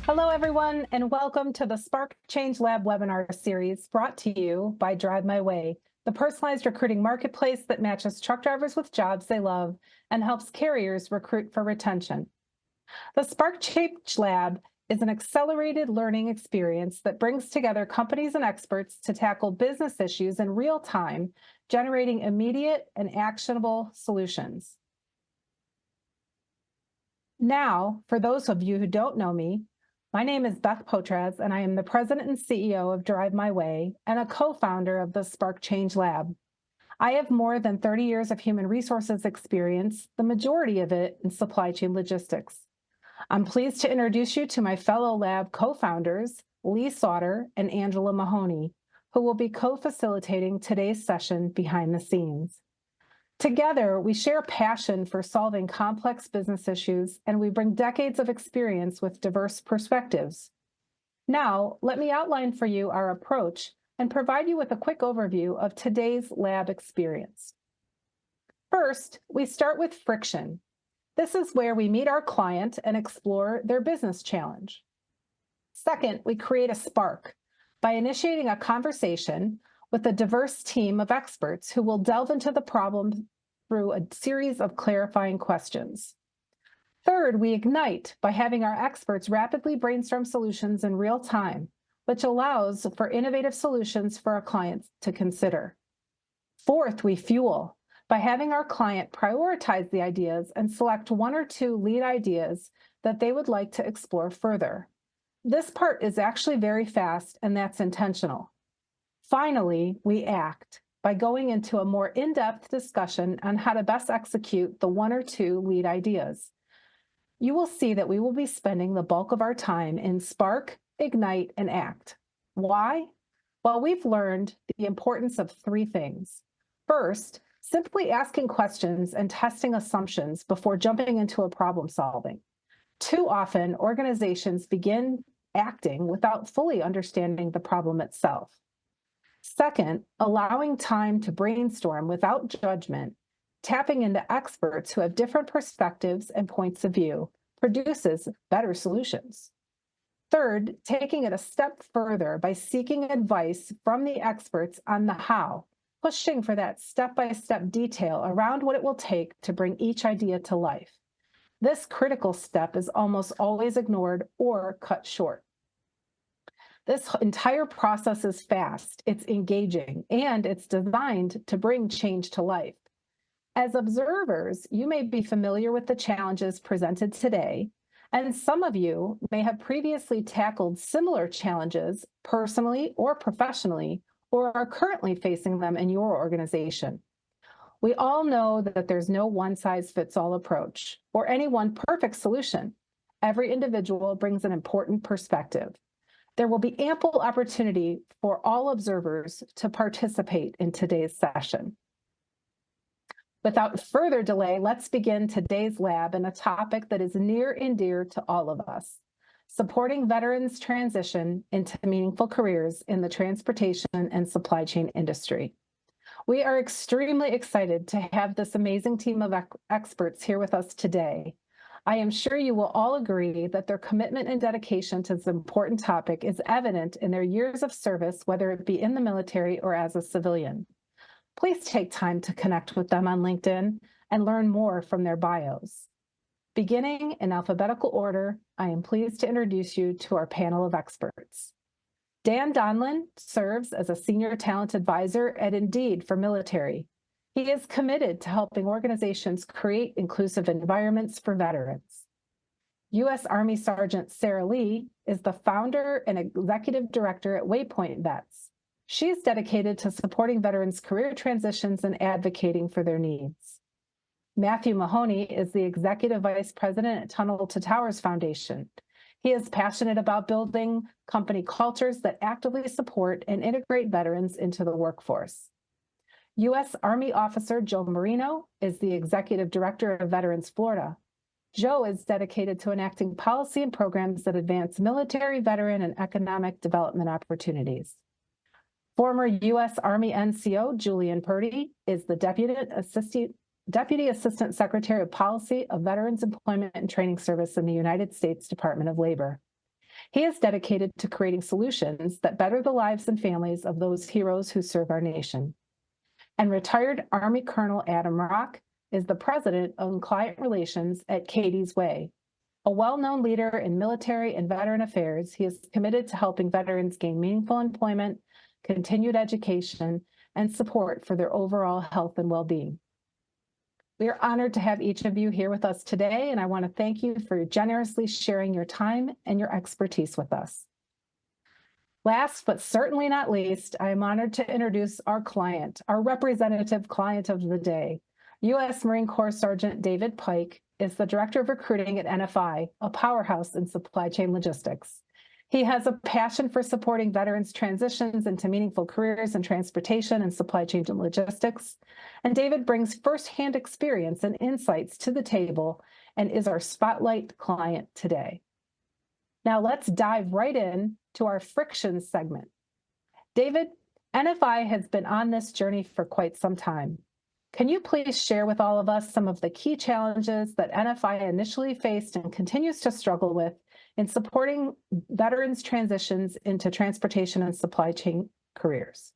Hello, everyone, and welcome to the Spark Change Lab webinar series brought to you by Drive My Way, the personalized recruiting marketplace that matches truck drivers with jobs they love and helps carriers recruit for retention. The Spark Change Lab is an accelerated learning experience that brings together companies and experts to tackle business issues in real time, generating immediate and actionable solutions. Now, for those of you who don't know me, my name is Beth Potraz, and I am the president and CEO of Drive My Way and a co-founder of the Spark Change Lab. I have more than 30 years of human resources experience, the majority of it in supply chain logistics. I'm pleased to introduce you to my fellow lab co-founders, Lee Sauter and Angela Mahoney, who will be co-facilitating today's session behind the scenes. Together, we share a passion for solving complex business issues, and we bring decades of experience with diverse perspectives. Now, let me outline for you our approach and provide you with a quick overview of today's lab experience. First, we start with friction. This is where we meet our client and explore their business challenge. Second, we create a spark by initiating a conversation with a diverse team of experts who will delve into the problem through a series of clarifying questions. Third, we ignite by having our experts rapidly brainstorm solutions in real time, which allows for innovative solutions for our clients to consider. Fourth, we fuel by having our client prioritize the ideas and select one or two lead ideas that they would like to explore further. This part is actually very fast, and that's intentional. Finally, we act by going into a more in-depth discussion on how to best execute the one or two lead ideas. You will see that we will be spending the bulk of our time in Spark, Ignite, and Act. Why? Well, we've learned the importance of three things. First, simply asking questions and testing assumptions before jumping into a problem solving. Too often, organizations begin acting without fully understanding the problem itself. Second, allowing time to brainstorm without judgment, tapping into experts who have different perspectives and points of view produces better solutions. Third, taking it a step further by seeking advice from the experts on the how, pushing for that step-by-step detail around what it will take to bring each idea to life. This critical step is almost always ignored or cut short. This entire process is fast, it's engaging, and it's designed to bring change to life. As observers, you may be familiar with the challenges presented today, and some of you may have previously tackled similar challenges personally or professionally, or are currently facing them in your organization. We all know that there's no one-size-fits-all approach or any one perfect solution. Every individual brings an important perspective. There will be ample opportunity for all observers to participate in today's session. Without further delay, let's begin today's lab in a topic that is near and dear to all of us: supporting veterans' transition into meaningful careers in the transportation and supply chain industry. We are extremely excited to have this amazing team of experts here with us today. I am sure you will all agree that their commitment and dedication to this important topic is evident in their years of service, whether it be in the military or as a civilian. Please take time to connect with them on LinkedIn and learn more from their bios. Beginning in alphabetical order, I am pleased to introduce you to our panel of experts. Dan Donlon serves as a senior talent advisor at Indeed for military. He is committed to helping organizations create inclusive environments for veterans. U.S. Army Sergeant Sarah Lee is the founder and executive director at Waypoint Vets. She is dedicated to supporting veterans' career transitions and advocating for their needs. Matthew Mahoney is the executive vice president at Tunnel to Towers Foundation. He is passionate about building company cultures that actively support and integrate veterans into the workforce. U.S. Army officer Joe Marino is the executive director of Veterans Florida. Joe is dedicated to enacting policy and programs that advance military, veteran, and economic development opportunities. Former U.S. Army NCO Julian Purdy is the Deputy Assistant Secretary of Policy of Veterans Employment and Training Service in the United States Department of Labor. He is dedicated to creating solutions that better the lives and families of those heroes who serve our nation. And retired Army Colonel Adam Rocke is the president of client relations at Katie's Way. A well-known leader in military and veteran affairs, he is committed to helping veterans gain meaningful employment, continued education, and support for their overall health and well-being. We are honored to have each of you here with us today, and I want to thank you for generously sharing your time and your expertise with us. Last, but certainly not least, I am honored to introduce our client, our representative client of the day. U.S. Marine Corps Sergeant David Pike is the Director of Recruiting at NFI, a powerhouse in supply chain logistics. He has a passion for supporting veterans' transitions into meaningful careers in transportation and supply chain logistics. And David brings firsthand experience and insights to the table and is our spotlight client today. Now let's dive right in to our friction segment. David, NFI has been on this journey for quite some time. Can you please share with all of us some of the key challenges that NFI initially faced and continues to struggle with in supporting veterans' transitions into transportation and supply chain careers?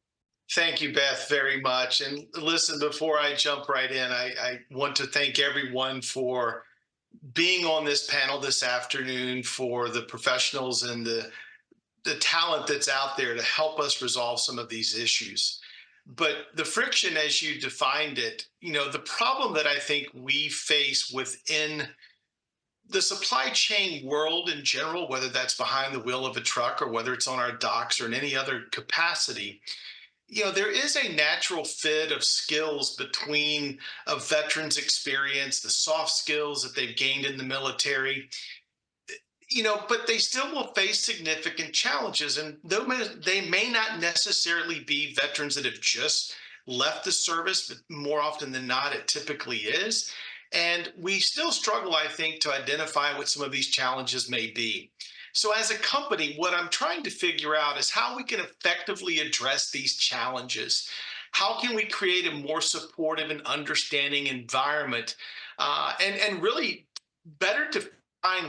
Thank you, Beth, very much. And listen, before I jump right in, I want to thank everyone for being on this panel this afternoon, for the professionals and the talent that's out there to help us resolve some of these issues. But the friction, as you defined it, the problem that I think we face within the supply chain world in general, whether that's behind the wheel of a truck or whether it's on our docks or in any other capacity, there is a natural fit of skills between a veteran's experience, the soft skills that they've gained in the military, but they still will face significant challenges. And though they may not necessarily be veterans that have just left the service, but more often than not, it typically is. And we still struggle, I think, to identify what some of these challenges may be. So as a company, what I'm trying to figure out is how we can effectively address these challenges. How can we create a more supportive and understanding environment, and really better define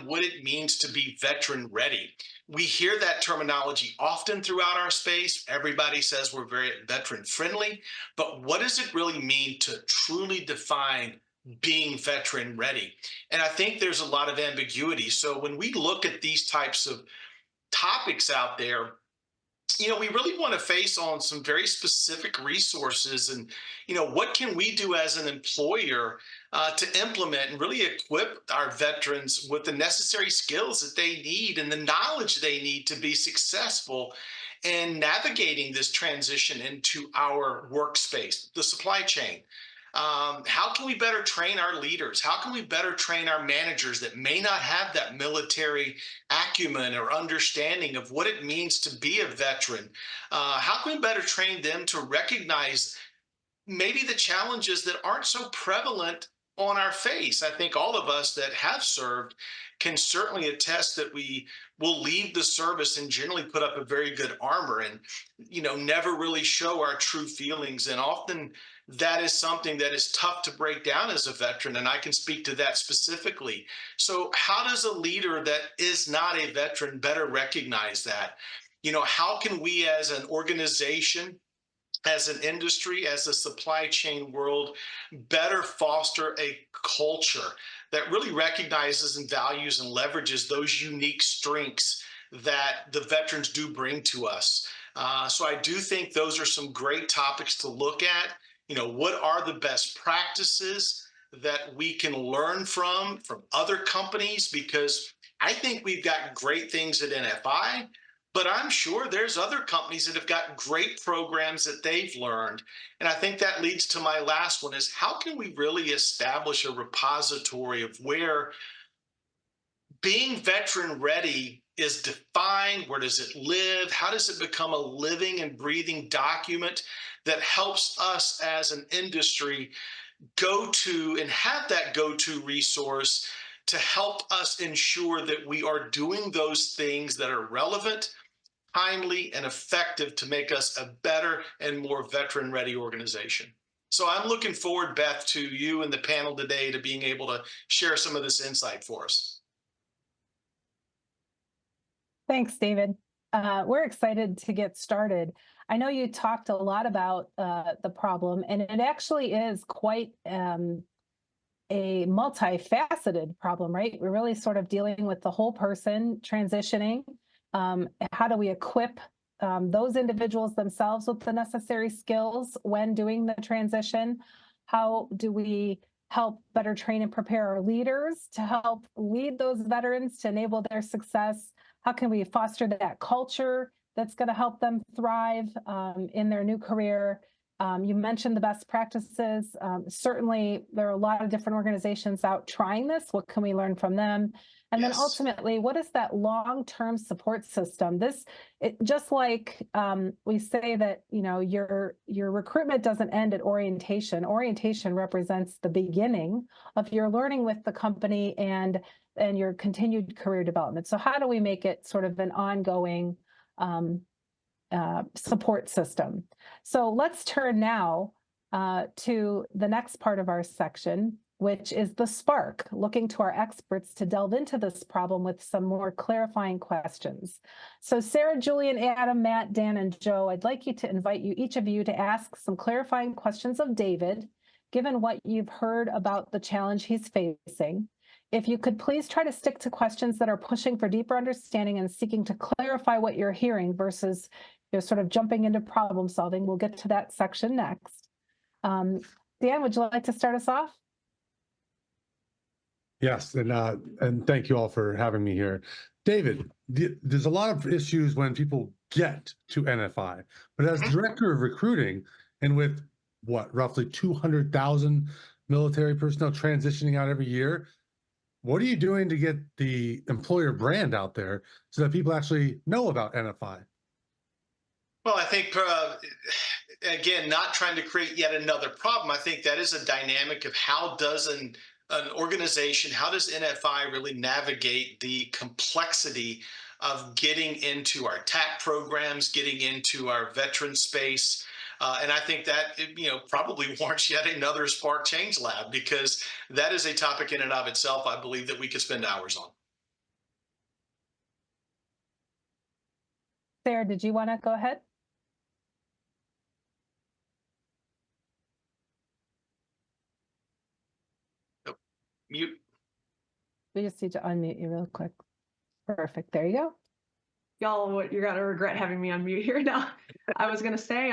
what it means to be veteran ready? We hear that terminology often throughout our space. Everybody says we're very veteran friendly, but what does it really mean to truly define being veteran ready? And I think there's a lot of ambiguity. So when we look at these types of topics out there, we really want to face on some very specific resources and, what can we do as an employer to implement and really equip our veterans with the necessary skills that they need and the knowledge they need to be successful in navigating this transition into our workspace, the supply chain. How can we better train our leaders? How can we better train our managers that may not have that military acumen or understanding of what it means to be a veteran? How can we better train them to recognize maybe the challenges that aren't so prevalent on our face? I think all of us that have served can certainly attest that we will leave the service and generally put up a very good armor and, never really show our true feelings. And often that is something that is tough to break down as a veteran. And I can speak to that specifically. So how does a leader that is not a veteran better recognize that? How can we as an organization, as an industry, as a supply chain world, better foster a culture that really recognizes and values and leverages those unique strengths that the veterans do bring to us? So I do think those are some great topics to look at. What are the best practices that we can learn from other companies? Because I think we've got great things at NFI, but I'm sure there's other companies that have got great programs that they've learned. And I think that leads to my last one is how can we really establish a repository of where being veteran ready is defined? Where does it live? How does it become a living and breathing document that helps us as an industry go to and have that go-to resource to help us ensure that we are doing those things that are relevant, timely, and effective to make us a better and more veteran-ready organization? So I'm looking forward, Beth, to you and the panel today to being able to share some of this insight for us. Thanks, David. We're excited to get started. I know you talked a lot about the problem, and it actually is quite a multifaceted problem, right? We're really sort of dealing with the whole person transitioning. How do we equip those individuals themselves with the necessary skills when doing the transition? How do we help better train and prepare our leaders to help lead those veterans to enable their success? How can we foster that culture that's going to help them thrive in their new career? You mentioned the best practices. Certainly, there are a lot of different organizations out trying this. What can we learn from them? And then Yes. ultimately, what is that long-term support system? Just like we say that, your recruitment doesn't end at orientation. Orientation represents the beginning of your learning with the company and your continued career development. So how do we make it sort of an ongoing support system? So let's turn now to the next part of our section, which is the spark, looking to our experts to delve into this problem with some more clarifying questions. So Sarah, Julian, Adam, Matt, Dan, and Joe, I'd like to invite each of you to ask some clarifying questions of David, given what you've heard about the challenge he's facing. If you could please try to stick to questions that are pushing for deeper understanding and seeking to clarify what you're hearing versus sort of jumping into problem solving. We'll get to that section next. Dan, would you like to start us off? Yes, and thank you all for having me here. David, there's a lot of issues when people get to NFI, but as director of recruiting and with roughly 200,000 military personnel transitioning out every year, what are you doing to get the employer brand out there so that people actually know about NFI? Well, I think, again, not trying to create yet another problem. I think that is a dynamic of how does an organization, how does NFI really navigate the complexity of getting into our TAP programs, getting into our veteran space. And I think that, probably warrants yet another Spark Change Lab, because that is a topic in and of itself, I believe, that we could spend hours on. Sarah, did you want to go ahead? Mute. We just need to unmute you real quick. Perfect. There you go. Y'all, you're going to regret having me on mute here now. I was going to say,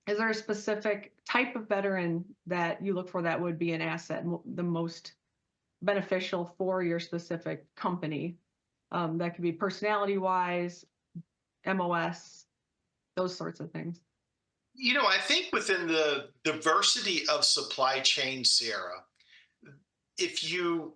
is there a specific type of veteran that you look for that would be an asset, the most beneficial for your specific company? That could be personality-wise, MOS, those sorts of things. I think within the diversity of supply chain, Sarah, if you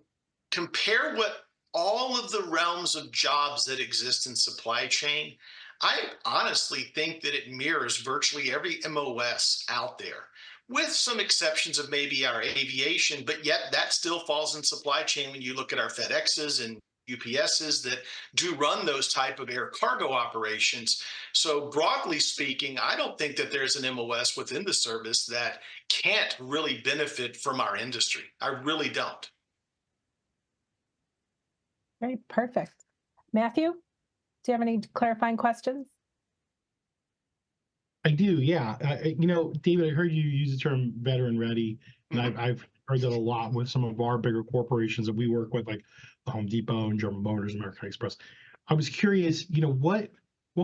compare what all of the realms of jobs that exist in supply chain, I honestly think that it mirrors virtually every MOS out there, with some exceptions of maybe our aviation, but yet that still falls in supply chain when you look at our FedExes and UPSs that do run those type of air cargo operations. So broadly speaking, I don't think that there's an MOS within the service that can't really benefit from our industry. I really don't. Great, perfect. Matthew, do you have any clarifying questions? I do, yeah. David, I heard you use the term veteran ready, and I've heard that a lot with some of our bigger corporations that we work with, like the Home Depot and German Motors, American Express. I was curious, what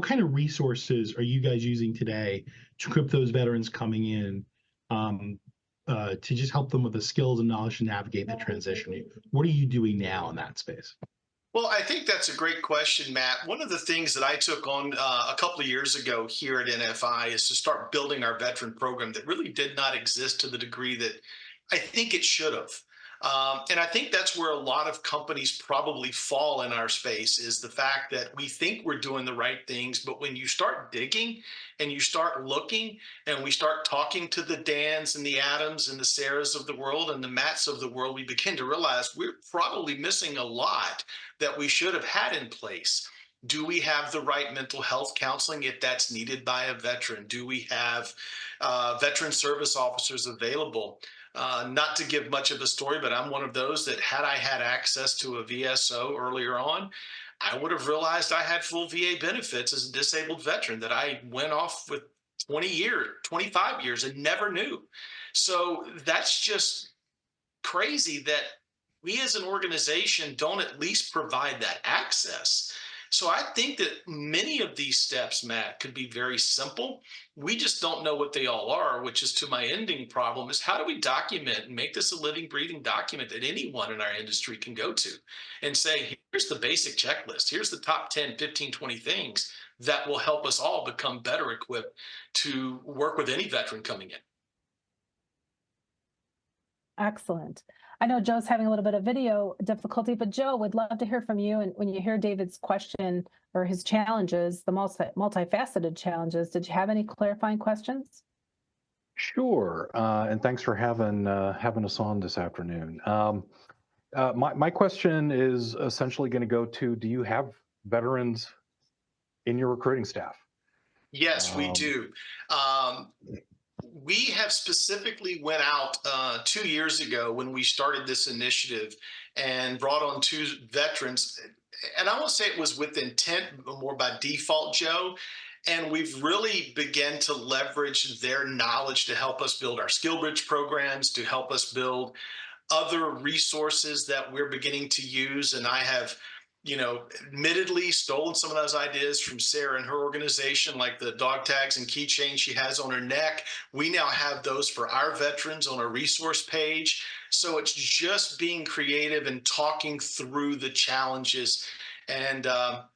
kind of resources are you guys using today to equip those veterans coming in to just help them with the skills and knowledge to navigate the transition? What are you doing now in that space? Well, I think that's a great question, Matt. One of the things that I took on a couple of years ago here at NFI is to start building our veteran program that really did not exist to the degree that I think it should have. And I think that's where a lot of companies probably fall in our space, is the fact that we think we're doing the right things, but when you start digging and you start looking and we start talking to the Dans and the Adams and the Sarahs of the world and the Matts of the world, we begin to realize we're probably missing a lot that we should have had in place. Do we have the right mental health counseling if that's needed by a veteran? Do we have veteran service officers available? Not to give much of a story, but I'm one of those that had I had access to a VSO earlier on, I would have realized I had full VA benefits as a disabled veteran that I went off with 20 years, 25 years and never knew. So that's just crazy that we as an organization don't at least provide that access. So I think that many of these steps, Matt, could be very simple. We just don't know what they all are, which is to my ending problem is how do we document and make this a living, breathing document that anyone in our industry can go to and say, here's the basic checklist. Here's the top 10, 15, 20 things that will help us all become better equipped to work with any veteran coming in. Excellent. I know Joe's having a little bit of video difficulty, but Joe, would love to hear from you. And when you hear David's question or his challenges, the multifaceted challenges, did you have any clarifying questions? Sure, and thanks for having us on this afternoon. My question is essentially going to go to: do you have veterans in your recruiting staff? Yes, we do. We have specifically went out 2 years ago when we started this initiative and brought on 2 veterans. And I won't say it was with intent, but more by default, Joe. And we've really begun to leverage their knowledge to help us build our SkillBridge programs, to help us build other resources that we're beginning to use. And I have, admittedly stolen some of those ideas from Sarah and her organization, like the dog tags and keychains she has on her neck. We now have those for our veterans on a resource page. So it's just being creative and talking through the challenges. And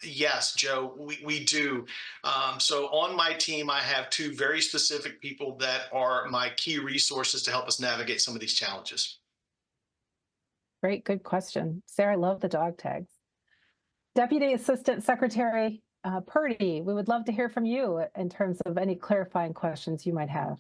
yes, Joe, we do. So on my team, I have 2 very specific people that are my key resources to help us navigate some of these challenges. Great, good question. Sarah, I love the dog tags. Deputy Assistant Secretary Purdy, we would love to hear from you in terms of any clarifying questions you might have.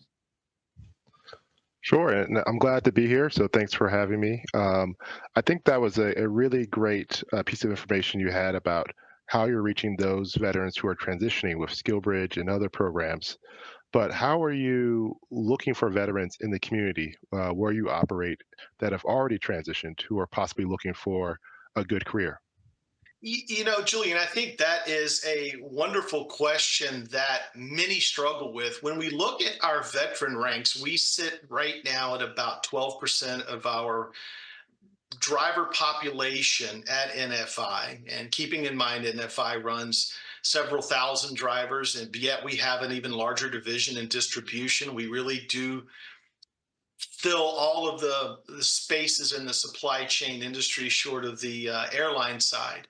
Sure, and I'm glad to be here, so thanks for having me. I think that was a really great piece of information you had about how you're reaching those veterans who are transitioning with SkillBridge and other programs. But how are you looking for veterans in the community where you operate that have already transitioned, who are possibly looking for a good career? Julian, I think that is a wonderful question that many struggle with. When we look at our veteran ranks, we sit right now at about 12% of our driver population at NFI. And keeping in mind, NFI runs several thousand drivers, and yet we have an even larger division in distribution. We really do fill all of the spaces in the supply chain industry short of the airline side.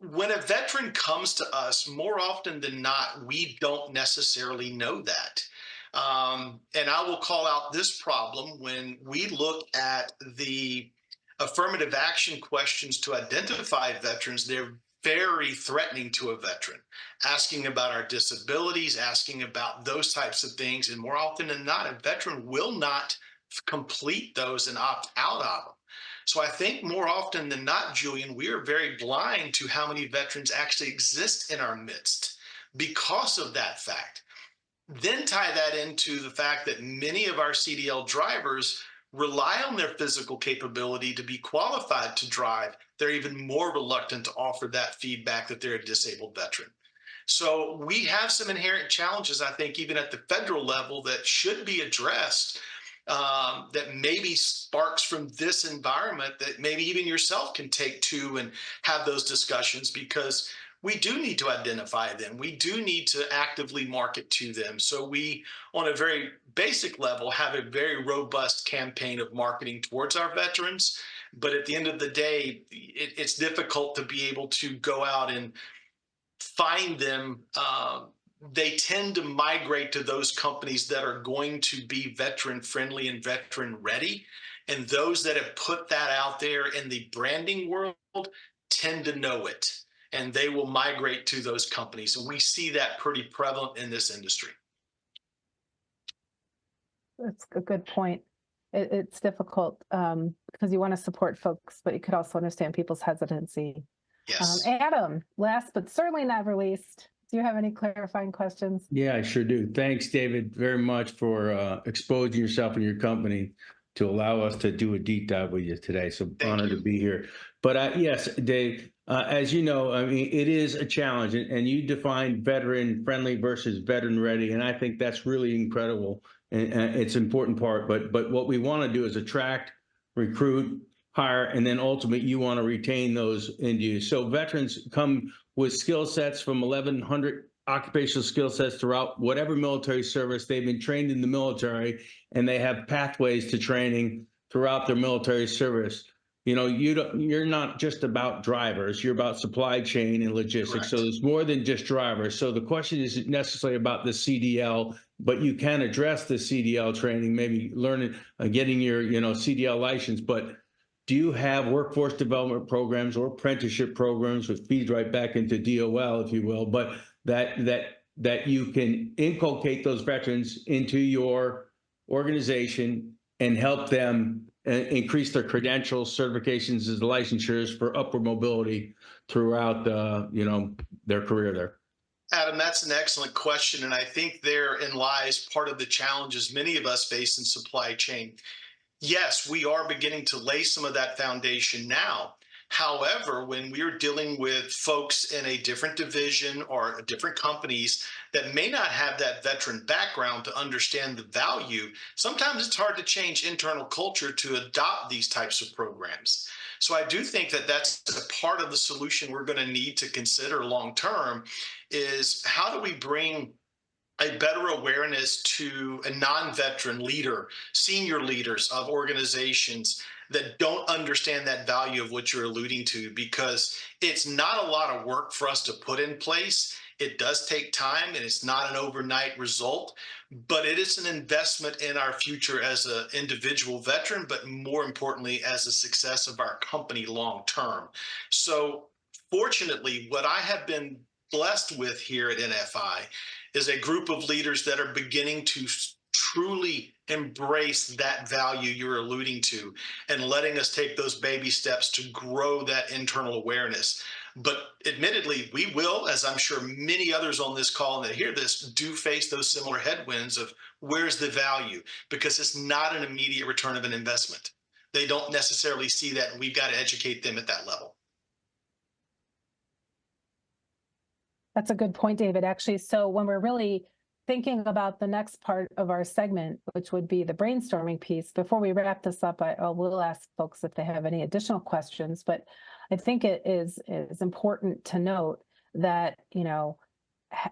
When a veteran comes to us, more often than not, we don't necessarily know that. And I will call out this problem when we look at the affirmative action questions to identify veterans. They're very threatening to a veteran, asking about our disabilities, asking about those types of things. And more often than not, a veteran will not complete those and opt out of them. So I think more often than not, Julian, we are very blind to how many veterans actually exist in our midst because of that fact. Then tie that into the fact that many of our CDL drivers rely on their physical capability to be qualified to drive. They're even more reluctant to offer that feedback that they're a disabled veteran. So we have some inherent challenges, I think, even at the federal level that should be addressed. That maybe sparks from this environment that maybe even yourself can take to and have those discussions, because we do need to identify them. We do need to actively market to them. So we, on a very basic level, have a very robust campaign of marketing towards our veterans. But at the end of the day, it's difficult to be able to go out and find them. They tend to migrate to those companies that are going to be veteran friendly and veteran ready. And those that have put that out there in the branding world tend to know it, and they will migrate to those companies. And we see that pretty prevalent in this industry. That's a good point. It's difficult because you want to support folks, but you could also understand people's hesitancy. Yes. Adam, last but certainly not least, do you have any clarifying questions? Yeah, I sure do. Thanks, David, very much for exposing yourself and your company. to allow us to do a deep dive with you today. So Thank honored you. to be here. But yes, Dave, as you know, I mean, it is a challenge, and you define veteran friendly versus veteran ready, and I think that's really incredible, and it's an important part. But what we want to do is attract, recruit, hire, and then ultimately you want to retain those into you. So veterans come with skill sets from 1,100 occupational skill sets throughout whatever military service. They've been trained in the military, and they have pathways to training throughout their military service. You know, you're not just about drivers, you're about supply chain and logistics. Correct. So there's more than just drivers. So the question isn't necessarily about the CDL, but you can address the CDL training, maybe learning, getting your, CDL license. But do you have workforce development programs or apprenticeship programs, which feeds right back into DOL, if you will, but that you can inculcate those veterans into your organization and help them increase their credentials, certifications, as licensures for upward mobility throughout their career there? Adam, that's an excellent question. And I think therein lies part of the challenges many of us face in supply chain. Yes, we are beginning to lay some of that foundation now. However, when we're dealing with folks in a different division or different companies that may not have that veteran background to understand the value, sometimes it's hard to change internal culture to adopt these types of programs. So I do think that that's a part of the solution we're going to need to consider long term is how do we bring a better awareness to a non-veteran leader, senior leaders of organizations that don't understand that value of what you're alluding to, because it's not a lot of work for us to put in place. It does take time, and it's not an overnight result, but it is an investment in our future as an individual veteran, but more importantly, as the success of our company long term. So fortunately, what I have been blessed with here at NFI is a group of leaders that are beginning to truly embrace that value you're alluding to and letting us take those baby steps to grow that internal awareness. But admittedly, we will, as I'm sure many others on this call and that hear this, do face those similar headwinds of where's the value, because it's not an immediate return of an investment. They don't necessarily see that, and we've got to educate them at that level. That's a good point, David, actually. So when we're really thinking about the next part of our segment, which would be the brainstorming piece, before we wrap this up, I will ask folks if they have any additional questions, but I think it is important to note that,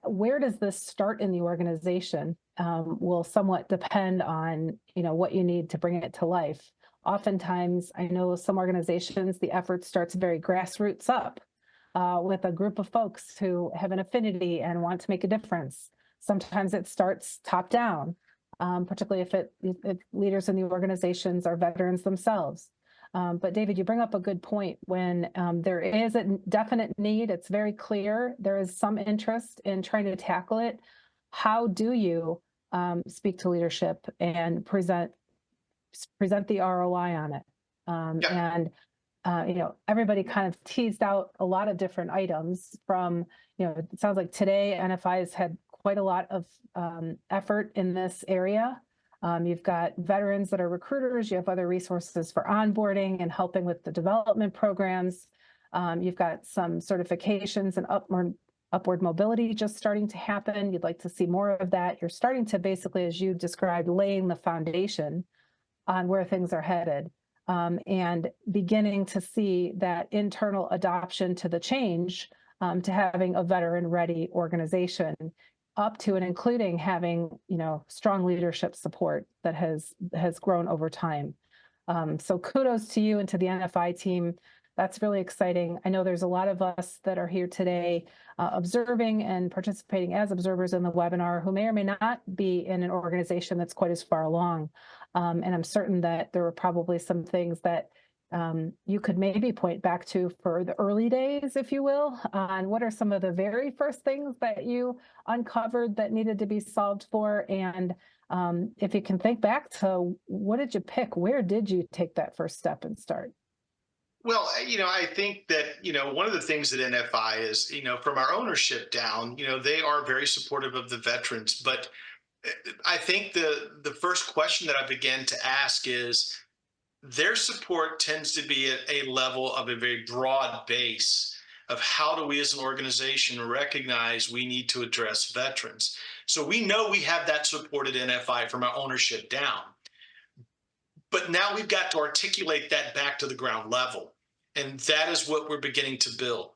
where does this start in the organization will somewhat depend on, what you need to bring it to life. Oftentimes, I know some organizations, the effort starts very grassroots up. With a group of folks who have an affinity and want to make a difference. Sometimes it starts top down, particularly if leaders in the organizations are veterans themselves. But David, you bring up a good point. When there is a definite need, it's very clear, there is some interest in trying to tackle it. How do you speak to leadership and present the ROI on it? And everybody kind of teased out a lot of different items from, it sounds like today NFI has had quite a lot of effort in this area. You've got veterans that are recruiters. You have other resources for onboarding and helping with the development programs. You've got some certifications and upward mobility just starting to happen. You'd like to see more of that. You're starting to basically, as you described, laying the foundation on where things are headed. And beginning to see that internal adoption to the change, to having a veteran-ready organization, up to and including having, strong leadership support that has grown over time. So kudos to you and to the NFI team. That's really exciting. I know there's a lot of us that are here today observing and participating as observers in the webinar who may or may not be in an organization that's quite as far along. And I'm certain that there were probably some things that you could maybe point back to for the early days, if you will, on what are some of the very first things that you uncovered that needed to be solved for. And if you can think back to what did you pick? Where did you take that first step and start? Well, I think that, one of the things that NFI is, from our ownership down, they are very supportive of the veterans, but I think the first question that I began to ask is their support tends to be at a level of a very broad base of how do we as an organization recognize we need to address veterans. So we know we have that support at NFI from our ownership down. But now we've got to articulate that back to the ground level. And that is what we're beginning to build.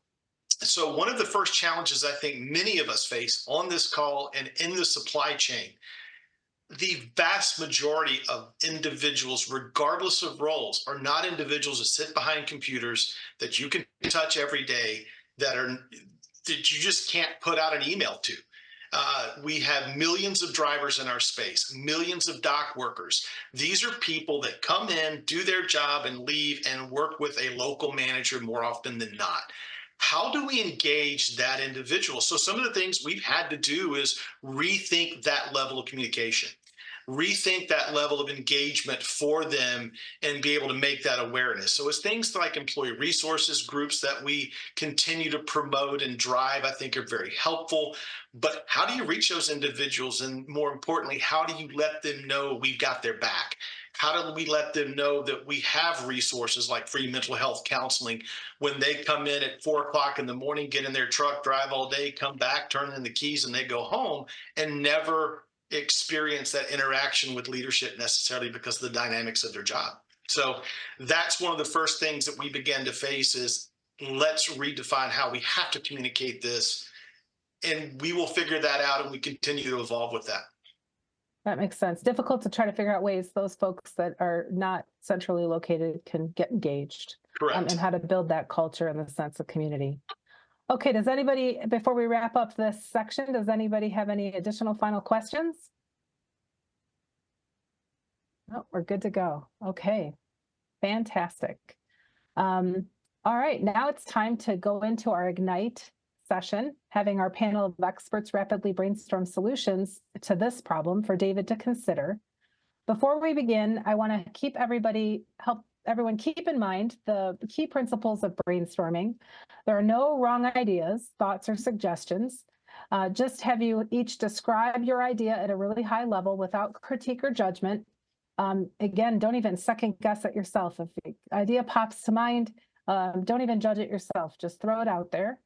So one of the first challenges I think many of us face on this call and in the supply chain, the vast majority of individuals, regardless of roles, are not individuals that sit behind computers that you can touch every day that you just can't put out an email to. We have millions of drivers in our space, millions of dock workers. These are people that come in, do their job, and leave and work with a local manager more often than not. How do we engage that individual? So some of the things we've had to do is rethink that level of communication, rethink that level of engagement for them, and be able to make that awareness. So it's things like employee resources groups that we continue to promote and drive, I think are very helpful. But how do you reach those individuals? And more importantly, how do you let them know we've got their back? How do we let them know that we have resources like free mental health counseling when they come in at 4 o'clock in the morning, get in their truck, drive all day, come back, turn in the keys, and they go home and never experience that interaction with leadership necessarily because of the dynamics of their job. So that's one of the first things that we began to face is let's redefine how we have to communicate this, and we will figure that out, and we continue to evolve with that. That makes sense. Difficult to try to figure out ways those folks that are not centrally located can get engaged. Correct. And how to build that culture and the sense of community. Okay, does anybody, before we wrap up this section, does anybody have any additional final questions? No, we're good to go. Okay, fantastic. All right, now it's time to go into our Ignite session, having our panel of experts rapidly brainstorm solutions to this problem for David to consider. Before we begin, I want to help everyone keep in mind the key principles of brainstorming. There are no wrong ideas, thoughts, or suggestions. Just have you each describe your idea at a really high level without critique or judgment. Again, don't even second guess it yourself. If the idea pops to mind, don't even judge it yourself. Just throw it out there.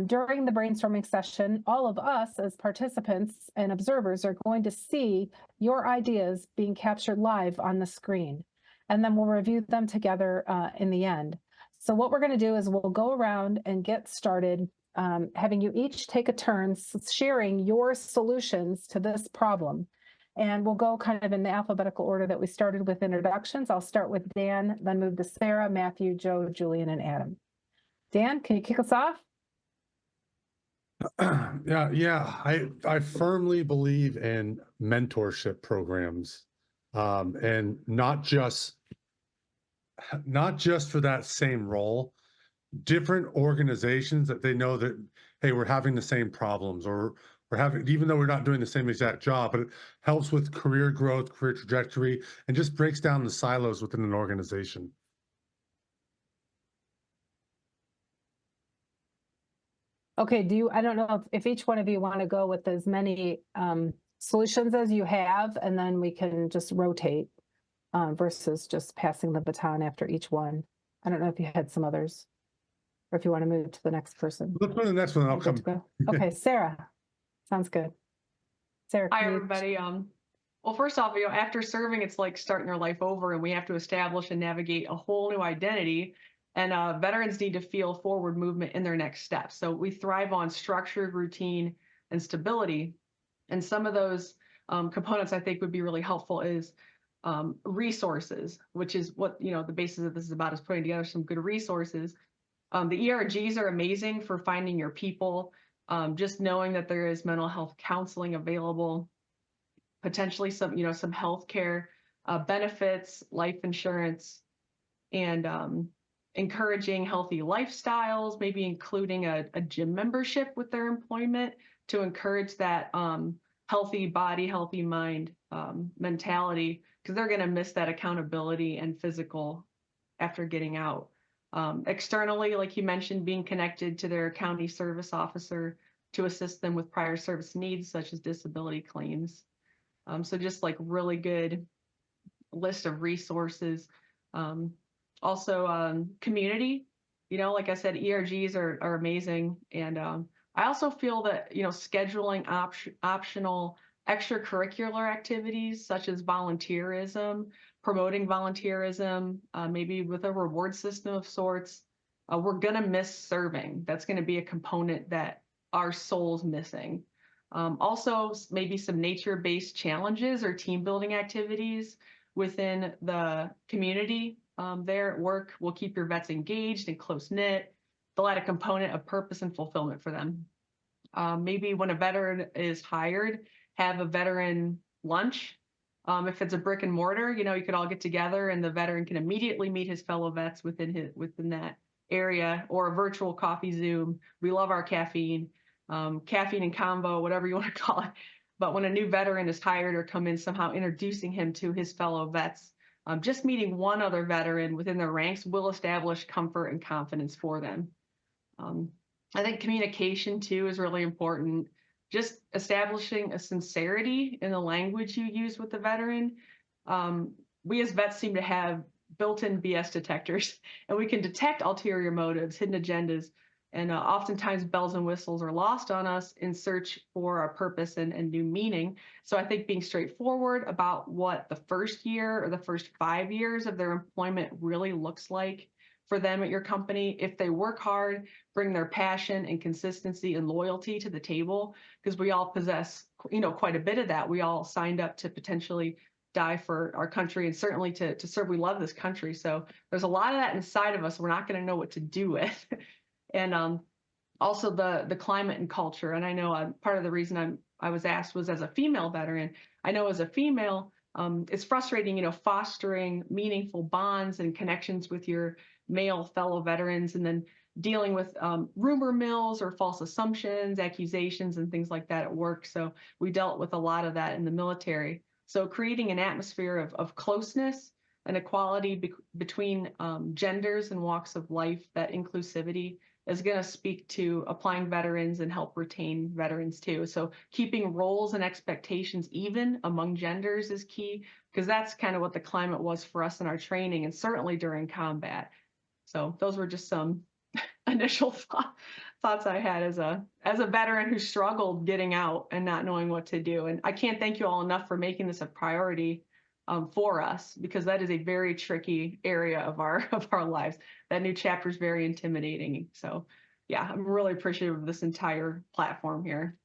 During the brainstorming session, all of us as participants and observers are going to see your ideas being captured live on the screen, and then we'll review them together in the end. So what we're going to do is we'll go around and get started, having you each take a turn sharing your solutions to this problem. And we'll go kind of in the alphabetical order that we started with introductions. I'll start with Dan, then move to Sarah, Matthew, Joe, Julian, and Adam. Dan, can you kick us off? I firmly believe in mentorship programs, and not just for that same role, different organizations that they know that, hey, we're having the same problems, or we're having, even though we're not doing the same exact job, but it helps with career growth, career trajectory, and just breaks down the silos within an organization. Okay, I don't know if each one of you want to go with as many solutions as you have, and then we can just rotate versus just passing the baton after each one. I don't know if you had some others, or if you want to move to the next person. Let's go to the next one. I'll come. Okay, Sarah. Sounds good. Sarah. Hi, everybody. Well, first off, after serving, it's like starting your life over, and we have to establish and navigate a whole new identity. And veterans need to feel forward movement in their next steps. So we thrive on structured routine and stability. And some of those components I think would be really helpful is resources, which is what, the basis of this is about, is putting together some good resources. The ERGs are amazing for finding your people. Just knowing that there is mental health counseling available, potentially some healthcare benefits, life insurance, and encouraging healthy lifestyles, maybe including a gym membership with their employment to encourage that healthy body, healthy mind mentality, because they're going to miss that accountability and physical after getting out. Externally, like you mentioned, being connected to their county service officer to assist them with prior service needs, such as disability claims. So just like really good list of resources. Also, community, like I said, ERGs are amazing. And I also feel that, scheduling optional extracurricular activities such as volunteerism, promoting volunteerism, maybe with a reward system of sorts. We're going to miss serving. That's going to be a component that our soul's missing. Also, maybe some nature-based challenges or team building activities within the community there at work will keep your vets engaged and close-knit. They'll add a component of purpose and fulfillment for them. Maybe when a veteran is hired, have a veteran lunch. If it's a brick and mortar, you could all get together and the veteran can immediately meet his fellow vets within that area, or a virtual coffee Zoom. We love our caffeine and convo, whatever you want to call it. But when a new veteran is hired or come in, somehow introducing him to his fellow vets, just meeting one other veteran within their ranks will establish comfort and confidence for them. I think communication too is really important. Just establishing a sincerity in the language you use with the veteran. We as vets seem to have built-in BS detectors, and we can detect ulterior motives, hidden agendas, and oftentimes bells and whistles are lost on us in search for a purpose and new meaning. So I think being straightforward about what the first year or the first 5 years of their employment really looks like for them at your company. If they work hard, bring their passion and consistency and loyalty to the table, because we all possess, quite a bit of that. We all signed up to potentially die for our country and certainly to serve. We love this country. So there's a lot of that inside of us we're not going to know what to do with. And also the climate and culture. And I know part of the reason I was asked was as a female veteran. I know as a female, it's frustrating, fostering meaningful bonds and connections with your male fellow veterans, and then dealing with rumor mills or false assumptions, accusations, and things like that at work. So we dealt with a lot of that in the military. So creating an atmosphere of closeness and equality between genders and walks of life, that inclusivity is going to speak to applying veterans and help retain veterans too. So keeping roles and expectations even among genders is key, because that's kind of what the climate was for us in our training and certainly during combat. So those were just some initial thoughts I had as a veteran who struggled getting out and not knowing what to do. And I can't thank you all enough for making this a priority for us, because that is a very tricky area of our lives. That new chapter is very intimidating. So yeah, I'm really appreciative of this entire platform here.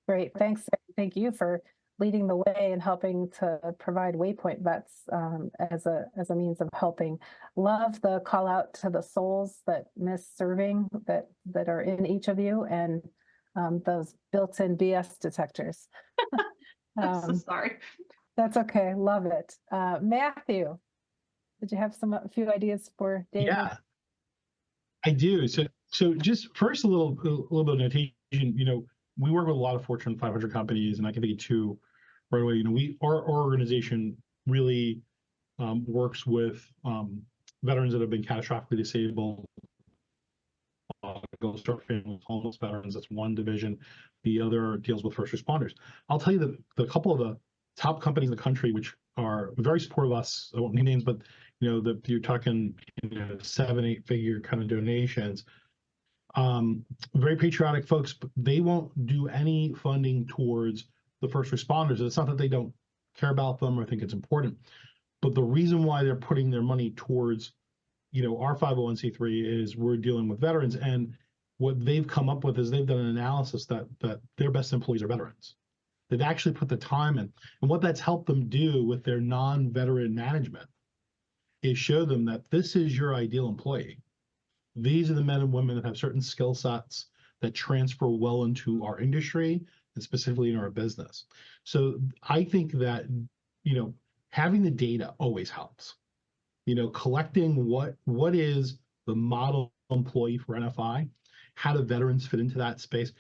Great, thanks. Thank you for leading the way and helping to provide Waypoint vets as a means of helping. Love the call out to the souls that miss serving that are in each of you, and those built-in BS detectors. I'm so sorry. That's okay. Love it. Matthew, did you have a few ideas for David? Yeah, I do. So just first a little bit of notation. We work with a lot of Fortune 500 companies, and I can think of two right away. Our organization really works with veterans that have been catastrophically disabled. Ghost or family homeless veterans. That's one division. The other deals with first responders. I'll tell you the couple of the top companies in the country, which are very supportive of us. I won't name names, but you're talking 7-8 figure kind of donations. Very patriotic folks, but they won't do any funding towards the first responders. It's not that they don't care about them or think it's important, but the reason why they're putting their money towards our 501c3 is we're dealing with veterans, and what they've come up with is they've done an analysis that their best employees are veterans. They've actually put the time in. And what that's helped them do with their non-veteran management is show them that this is your ideal employee. These are the men and women that have certain skill sets that transfer well into our industry and specifically in our business. So I think that, having the data always helps. Collecting what is the model employee for NFI, how do veterans fit into that space?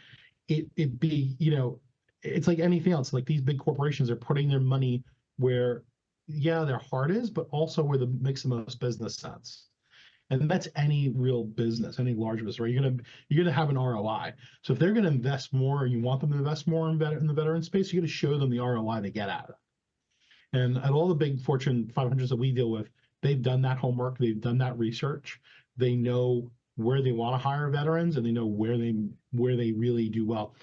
It's like anything else. Like these big corporations are putting their money where, their heart is, but also where makes the most business sense. And that's any real business, any large business, right? You're gonna have an ROI. So if they're gonna invest more, and you want them to invest more in the veteran space, you're gonna show them the ROI they get out of it. And at all the big Fortune 500s that we deal with, they've done that homework, they've done that research, they know where they want to hire veterans, and they know where they really do well.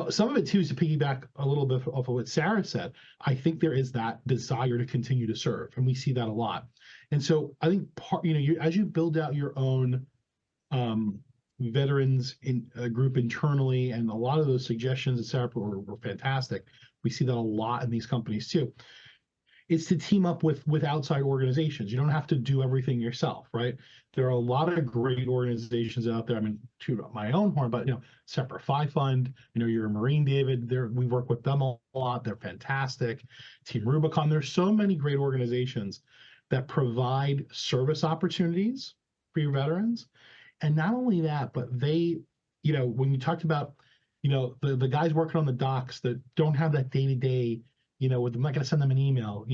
Some of it too is to piggyback a little bit off of what Sarah said. I think there is that desire to continue to serve, and we see that a lot. And so I think as you build out your own veterans group internally, and a lot of those suggestions that Sarah put were fantastic. We see that a lot in these companies too. It's to team up with outside organizations. You don't have to do everything yourself, right? There are a lot of great organizations out there. I mean, to my own horn, but Separate Fi Fund. You're a Marine, David. We work with them a lot. They're fantastic. Team Rubicon. There's so many great organizations that provide service opportunities for your veterans, and not only that, but they, when you talked about, the guys working on the docks that don't have that day to day. I'm not going to send them an email,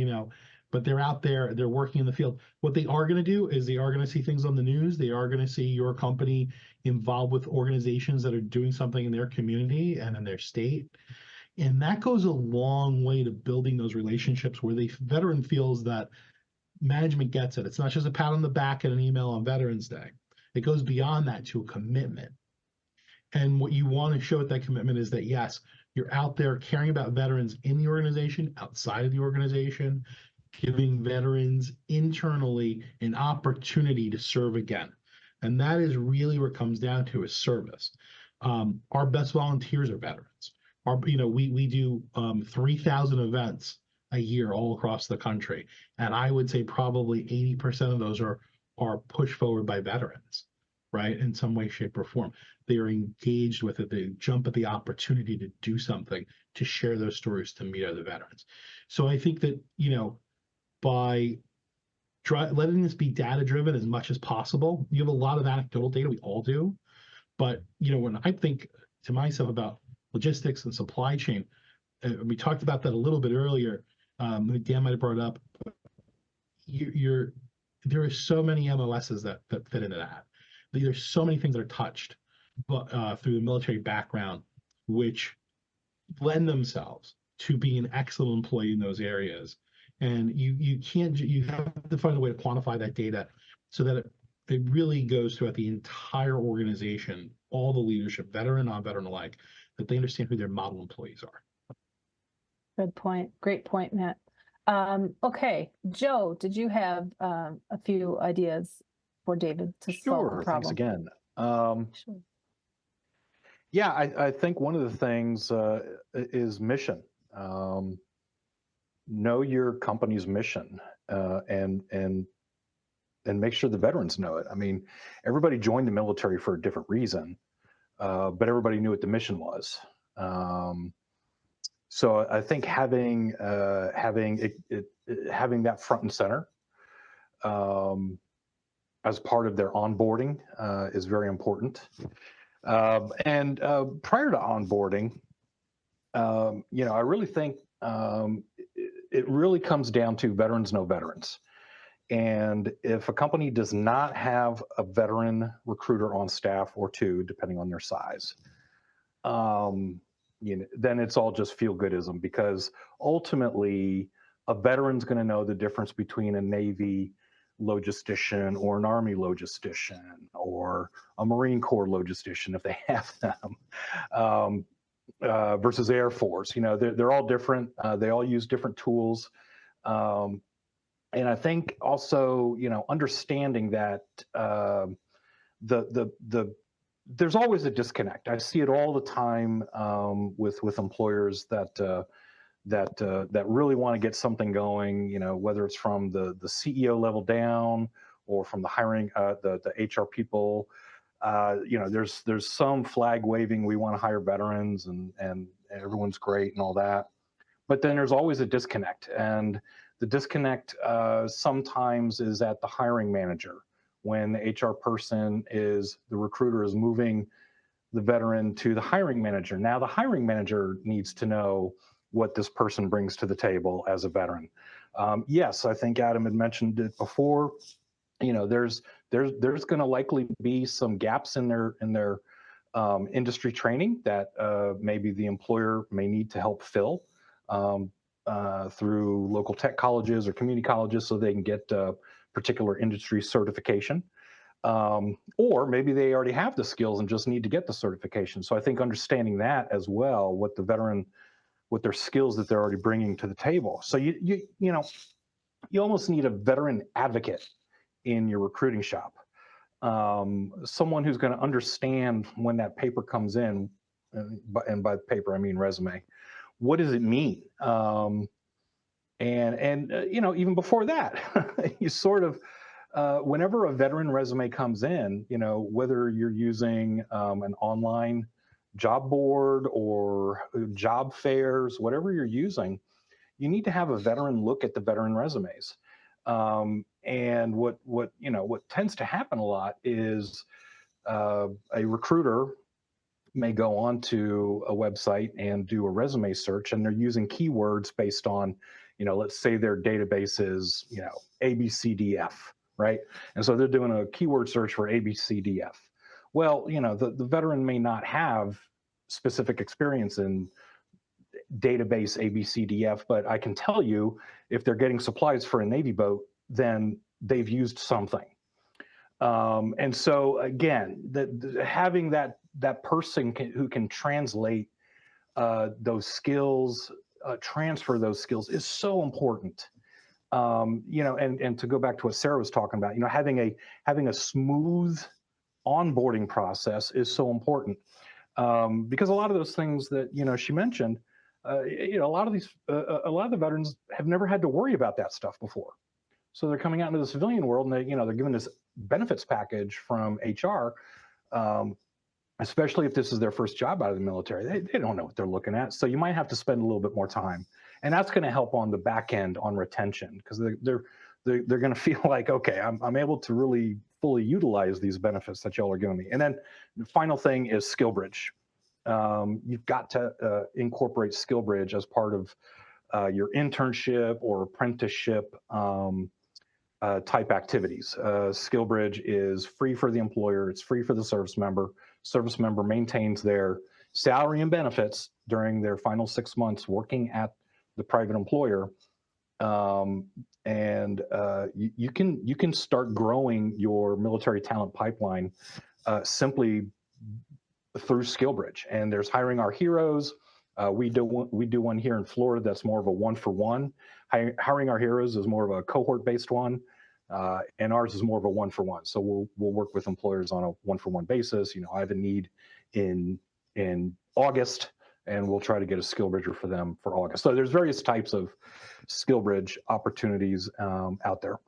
but they're out there, they're working in the field. What they are going to do is they are going to see things on the news. They are going to see your company involved with organizations that are doing something in their community and in their state. And that goes a long way to building those relationships where the veteran feels that management gets it. It's not just a pat on the back and an email on Veterans Day. It goes beyond that to a commitment. And what you want to show with that commitment is that, yes, you're out there caring about veterans in the organization, outside of the organization, giving veterans internally an opportunity to serve again. And that is really what it comes down to, is service. Our best volunteers are veterans. We do 3,000 events a year all across the country. And I would say probably 80% of those are pushed forward by veterans, right? In some way, shape, or form. They are engaged with it. They jump at the opportunity to do something, to share those stories, to meet other veterans. So I think that, by letting this be data-driven as much as possible, you have a lot of anecdotal data, we all do. But, when I think to myself about logistics and supply chain, we talked about that a little bit earlier. Dan might have brought it up. There are so many MOSs that fit into that. There's so many things that are touched through the military background, which lend themselves to being an excellent employee in those areas. And you have to find a way to quantify that data so that it really goes throughout the entire organization, all the leadership, veteran, non-veteran alike, that they understand who their model employees are. Good point. Great point, Matt. Okay, Joe, did you have a few ideas for David to solve the problem? Thanks again. Sure. Yeah, I think one of the things is mission. Know your company's mission, and make sure the veterans know it. I mean, everybody joined the military for a different reason, but everybody knew what the mission was. So I think having that front and center as part of their onboarding is very important. And prior to onboarding, I really think it really comes down to veterans know veterans. And if a company does not have a veteran recruiter on staff, or two, depending on their size, then it's all just feel-goodism, because ultimately a veteran's going to know the difference between a Navy logistician or an Army logistician or a Marine Corps logistician, if they have them, versus Air Force. They're all different. They all use different tools. And I think also, understanding that there's always a disconnect. I see it all the time with employers that really want to get something going. Whether it's from the CEO level down or from the hiring the HR people. There's some flag waving. We want to hire veterans and everyone's great and all that, but then there's always a disconnect, and the disconnect sometimes is at the hiring manager, when the HR person the recruiter is moving the veteran to the hiring manager. Now the hiring manager needs to know what this person brings to the table as a veteran. Yes, I think Adam had mentioned it before. there's going to likely be some gaps in their industry training that maybe the employer may need to help fill through local tech colleges or community colleges so they can get particular industry certification. Or maybe they already have the skills and just need to get the certification. So I think understanding that as well, what their skills that they're already bringing to the table. So you almost need a veteran advocate in your recruiting shop. Someone who's going to understand when that paper comes in, and by paper I mean resume. What does it mean? Even before that, you sort of, whenever a veteran resume comes in, whether you're using an online job board or job fairs, whatever you're using, you need to have a veteran look at the veteran resumes. And what tends to happen a lot is a recruiter may go onto a website and do a resume search, and they're using keywords based on, let's say their database is, ABCDF, right? And so they're doing a keyword search for ABCDF. Well, the veteran may not have specific experience in database ABCDF, but I can tell you if they're getting supplies for a Navy boat, then they've used something. And so again, having that person who can translate those skills, transfer those skills is so important. And to go back to what Sarah was talking about, having a smooth onboarding process is so important, because a lot of those things that she mentioned, a lot of the veterans have never had to worry about that stuff before. So they're coming out into the civilian world, and they're given this benefits package from HR, especially if this is their first job out of the military. They don't know what they're looking at. So you might have to spend a little bit more time, and that's going to help on the back end on retention, because they're going to feel like, okay, I'm able to really fully utilize these benefits that y'all are giving me. And then the final thing is SkillBridge. You've got to incorporate SkillBridge as part of your internship or apprenticeship type activities. SkillBridge is free for the employer. It's free for the service member. Service member maintains their salary and benefits during their final 6 months working at the private employer. You can start growing your military talent pipeline simply through SkillBridge. And there's Hiring Our Heroes. We do one here in Florida that's more of a one-for-one. Hiring Our Heroes is more of a cohort-based one, and ours is more of a one-for-one. So we'll work with employers on a one-for-one basis. I have a need in August, and we'll try to get a SkillBridger for them for August. So there's various types of SkillBridge opportunities out there.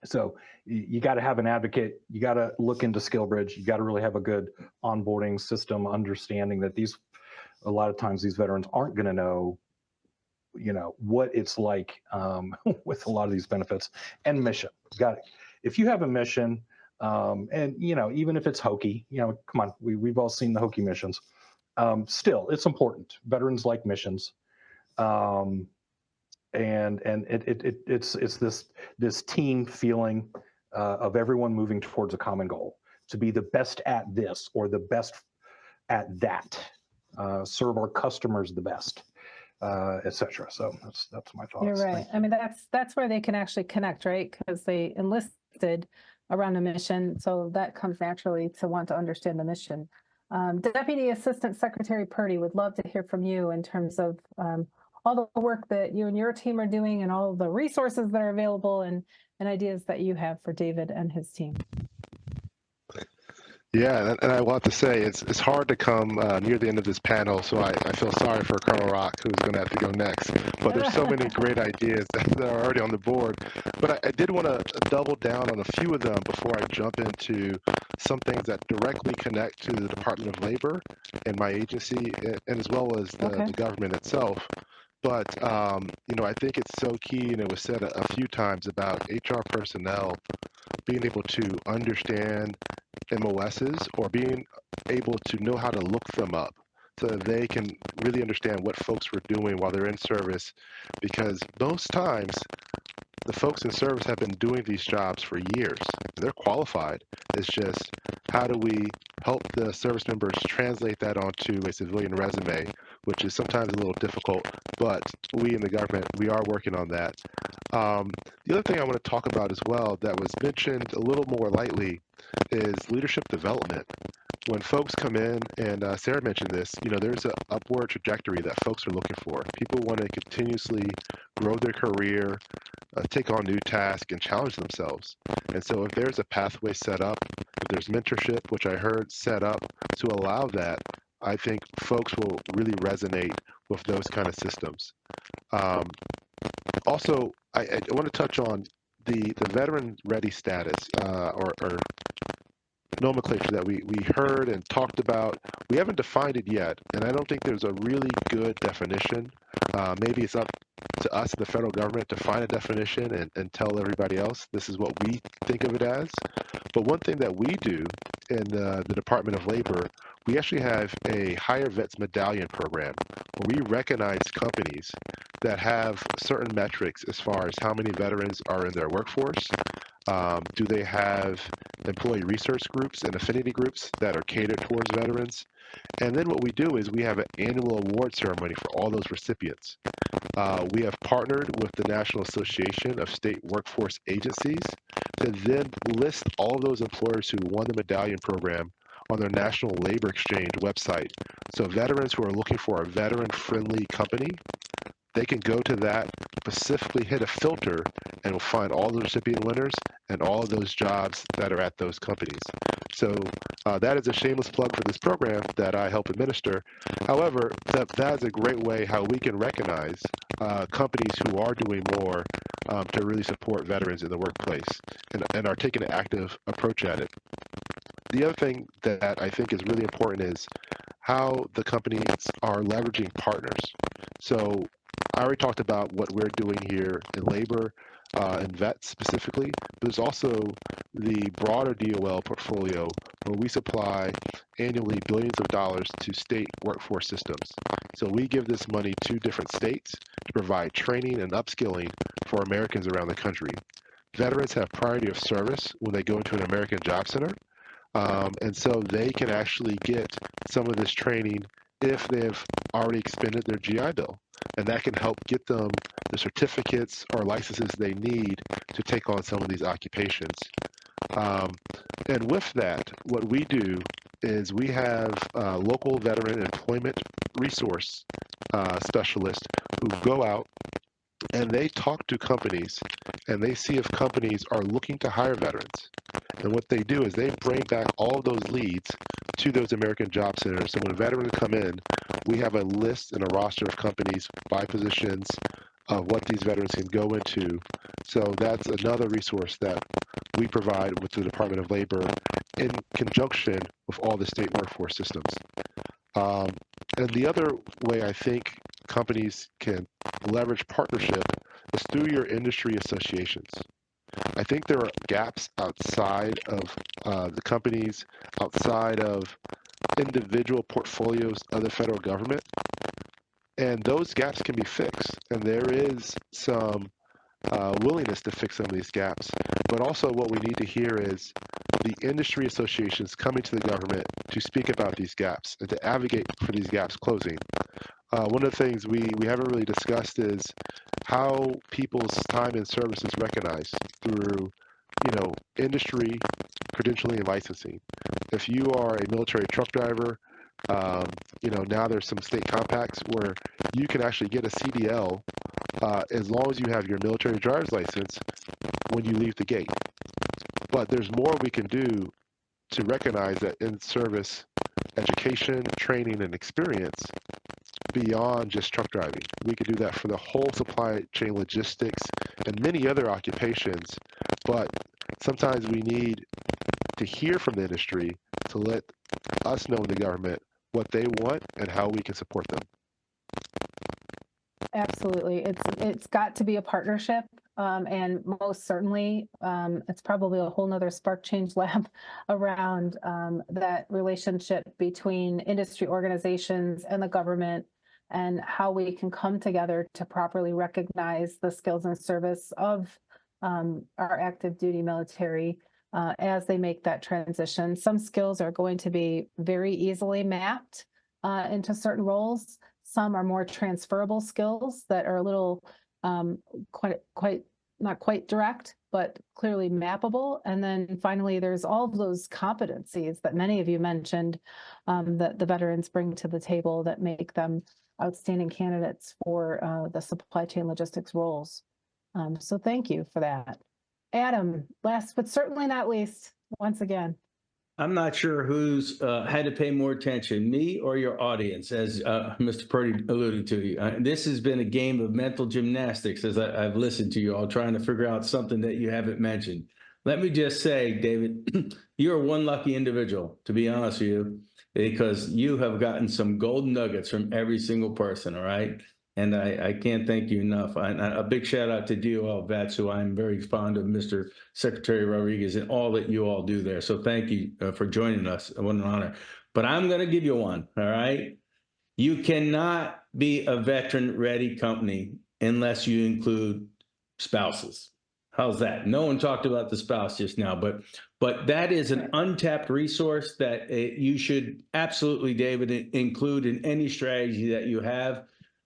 So you got to have an advocate. You got to look into SkillBridge. You got to really have a good onboarding system, understanding that a lot of times these veterans aren't going to know, what it's like with a lot of these benefits and mission. If you have a mission, and even if it's hokey, come on, we've all seen the hokey missions. Still, it's important. Veterans like missions. It's this team feeling of everyone moving towards a common goal, to be the best at this or the best at that, serve our customers the best, etc. So that's my thoughts. You're right. I mean, that's where they can actually connect, right? Because they enlisted around a mission, so that comes naturally to want to understand the mission. Deputy Assistant Secretary Purdy, would love to hear from you in terms of all the work that you and your team are doing and all the resources that are available and ideas that you have for David and his team. Yeah, and I want to say it's hard to come near the end of this panel, so I feel sorry for Colonel Rocke, who's going to have to go next. But there's so many great ideas that are already on the board. But I did want to double down on a few of them before I jump into some things that directly connect to the Department of Labor and my agency, and as well as the government itself. But, I think it's so key, and it was said a few times about HR personnel being able to understand MOSs or being able to know how to look them up so that they can really understand what folks were doing while they're in service. Because most times the folks in service have been doing these jobs for years. They're qualified. It's just how do we help the service members translate that onto a civilian resume, which is sometimes a little difficult, but we in the government, we are working on that. The other thing I want to talk about as well that was mentioned a little more lightly is leadership development. When folks come in, and Sarah mentioned this, there's an upward trajectory that folks are looking for. People want to continuously grow their career, take on new tasks, and challenge themselves. And so if there's a pathway set up, if there's mentorship, which I heard set up to allow that, I think folks will really resonate with those kind of systems. Also, I want to touch on the veteran ready status or nomenclature that we heard and talked about. We haven't defined it yet, and I don't think there's a really good definition. Maybe it's up to us in the federal government to find a definition and tell everybody else this is what we think of it as. But one thing that we do in the Department of Labor, we actually have a Hire Vets Medallion program where we recognize companies that have certain metrics as far as how many veterans are in their workforce. Do they have employee research groups and affinity groups that are catered towards veterans? And then what we do is we have an annual award ceremony for all those recipients. We have partnered with the National Association of State Workforce Agencies to then list all of those employers who won the medallion program on their National Labor Exchange website. So veterans who are looking for a veteran-friendly company, they can go to that, specifically hit a filter, and will find all the recipient winners and all of those jobs that are at those companies. So that is a shameless plug for this program that I help administer. However, that is a great way how we can recognize companies who are doing more to really support veterans in the workplace and are taking an active approach at it. The other thing that I think is really important is how the companies are leveraging partners. So I already talked about what we're doing here in labor and vets specifically. There's also the broader DOL portfolio where we supply annually billions of dollars to state workforce systems. So we give this money to different states to provide training and upskilling for Americans around the country. Veterans have priority of service when they go into an American Job Center. And so they can actually get some of this training if they've already expended their GI Bill. And that can help get them the certificates or licenses they need to take on some of these occupations. And with that, what we do is we have local veteran employment resource specialists who go out and they talk to companies and they see if companies are looking to hire veterans. And what they do is they bring back all of those leads to those American Job Centers. So when veterans come in, we have a list and a roster of companies by positions of what these veterans can go into. So that's another resource that we provide with the Department of Labor in conjunction with all the state workforce systems. And the other way I think companies can leverage partnership is through your industry associations. I think there are gaps outside of the companies, outside of individual portfolios of the federal government, and those gaps can be fixed. And there is some willingness to fix some of these gaps. But also what we need to hear is the industry associations coming to the government to speak about these gaps and to advocate for these gaps closing. One of the things we haven't really discussed is how people's time in service is recognized through, industry credentialing and licensing. If you are a military truck driver, now there's some state compacts where you can actually get a CDL as long as you have your military driver's license when you leave the gate. But there's more we can do to recognize that in-service education, training, and experience beyond just truck driving. We could do that for the whole supply chain logistics and many other occupations, but sometimes we need to hear from the industry to let us know in the government what they want and how we can support them. Absolutely. It's got to be a partnership. And most certainly, it's probably a whole nother Spark Change Lab around that relationship between industry organizations and the government and how we can come together to properly recognize the skills and service of our active duty military as they make that transition. Some skills are going to be very easily mapped into certain roles. Some are more transferable skills that are a little not quite direct, but clearly mappable. And then finally, there's all of those competencies that many of you mentioned that the veterans bring to the table that make them outstanding candidates for the supply chain logistics roles. So thank you for that. Adam, last but certainly not least, once again. I'm not sure who's had to pay more attention, me or your audience, as Mr. Purdy alluded to. This has been a game of mental gymnastics as I've listened to you all trying to figure out something that you haven't mentioned. Let me just say, David, you're one lucky individual, to be honest with you, because you have gotten some golden nuggets from every single person, all right? And I can't thank you enough. A big shout out to DOL vets, who I'm very fond of, Mr. Secretary Rodriguez, and all that you all do there. So thank you for joining us. What an honor. But I'm going to give you one, all right? You cannot be a veteran-ready company unless you include spouses. How's that? No one talked about the spouse just now, but that is an untapped resource that you should absolutely, David, include in any strategy that you have.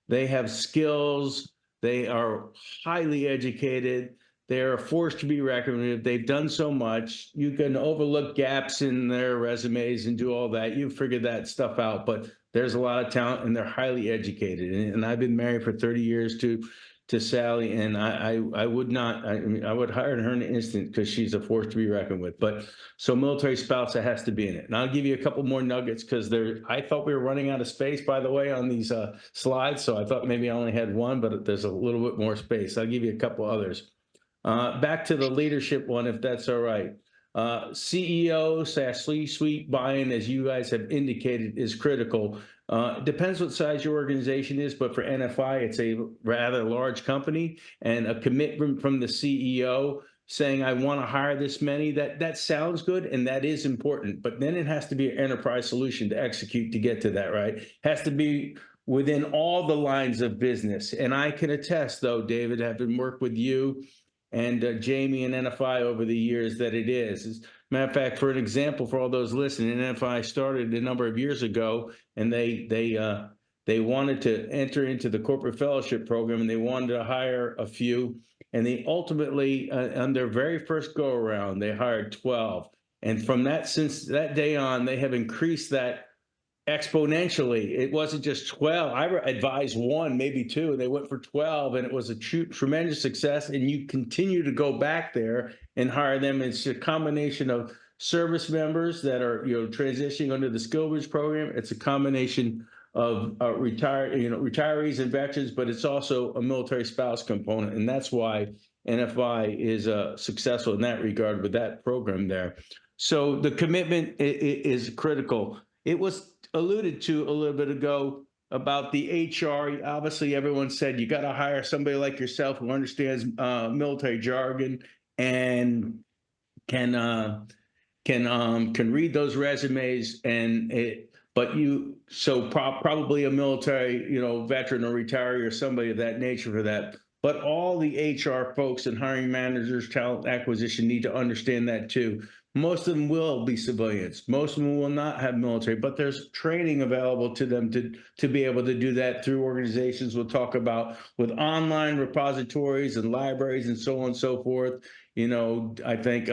They have skills. They are highly educated. They are a force to be reckoned with. They've done so much. You can overlook gaps in their resumes and do all that. You figure that stuff out, but there's a lot of talent and they're highly educated. And I've been married for 30 years to Sally, and I would not, I mean, I would hire her in an instant because she's a force to be reckoned with. But so military spouse, that has to be in it. And I'll give you a couple more nuggets because I thought we were running out of space, by the way, on these slides. So I thought maybe I only had one, but there's a little bit more space. I'll give you a couple others. Back to the leadership one, if that's all right. CEO/C-suite buy-in, as you guys have indicated, is critical. Depends what size your organization is, but for NFI, it's a rather large company, and a commitment from the CEO saying, I want to hire this many, that sounds good, and that is important, but then it has to be an enterprise solution to execute to get to that, right? It has to be within all the lines of business. And I can attest, though, David, having worked with you and Jamie and NFI over the years, that it is. As a matter of fact, for an example, for all those listening, NFI started a number of years ago, and they wanted to enter into the corporate fellowship program, and they wanted to hire a few, and they ultimately, on their very first go around, they hired 12. And from that, since that day on, they have increased that exponentially. It wasn't just 12. I advised one, maybe two, and they went for 12, and it was a tremendous success. And you continue to go back there and hire them. It's a combination of service members that are, transitioning under the SkillBridge program. It's a combination of retirees and veterans, but it's also a military spouse component, and that's why NFI is successful in that regard with that program there. So the commitment is critical. It was alluded to a little bit ago about the HR. Obviously, everyone said you got to hire somebody like yourself who understands military jargon and can read those resumes, probably a military, veteran or retiree or somebody of that nature for that. But all the HR folks and hiring managers, talent acquisition need to understand that too. Most of them will be civilians. Most of them will not have military, but there's training available to them to be able to do that through organizations we'll talk about, with online repositories and libraries and so on and so forth. I think,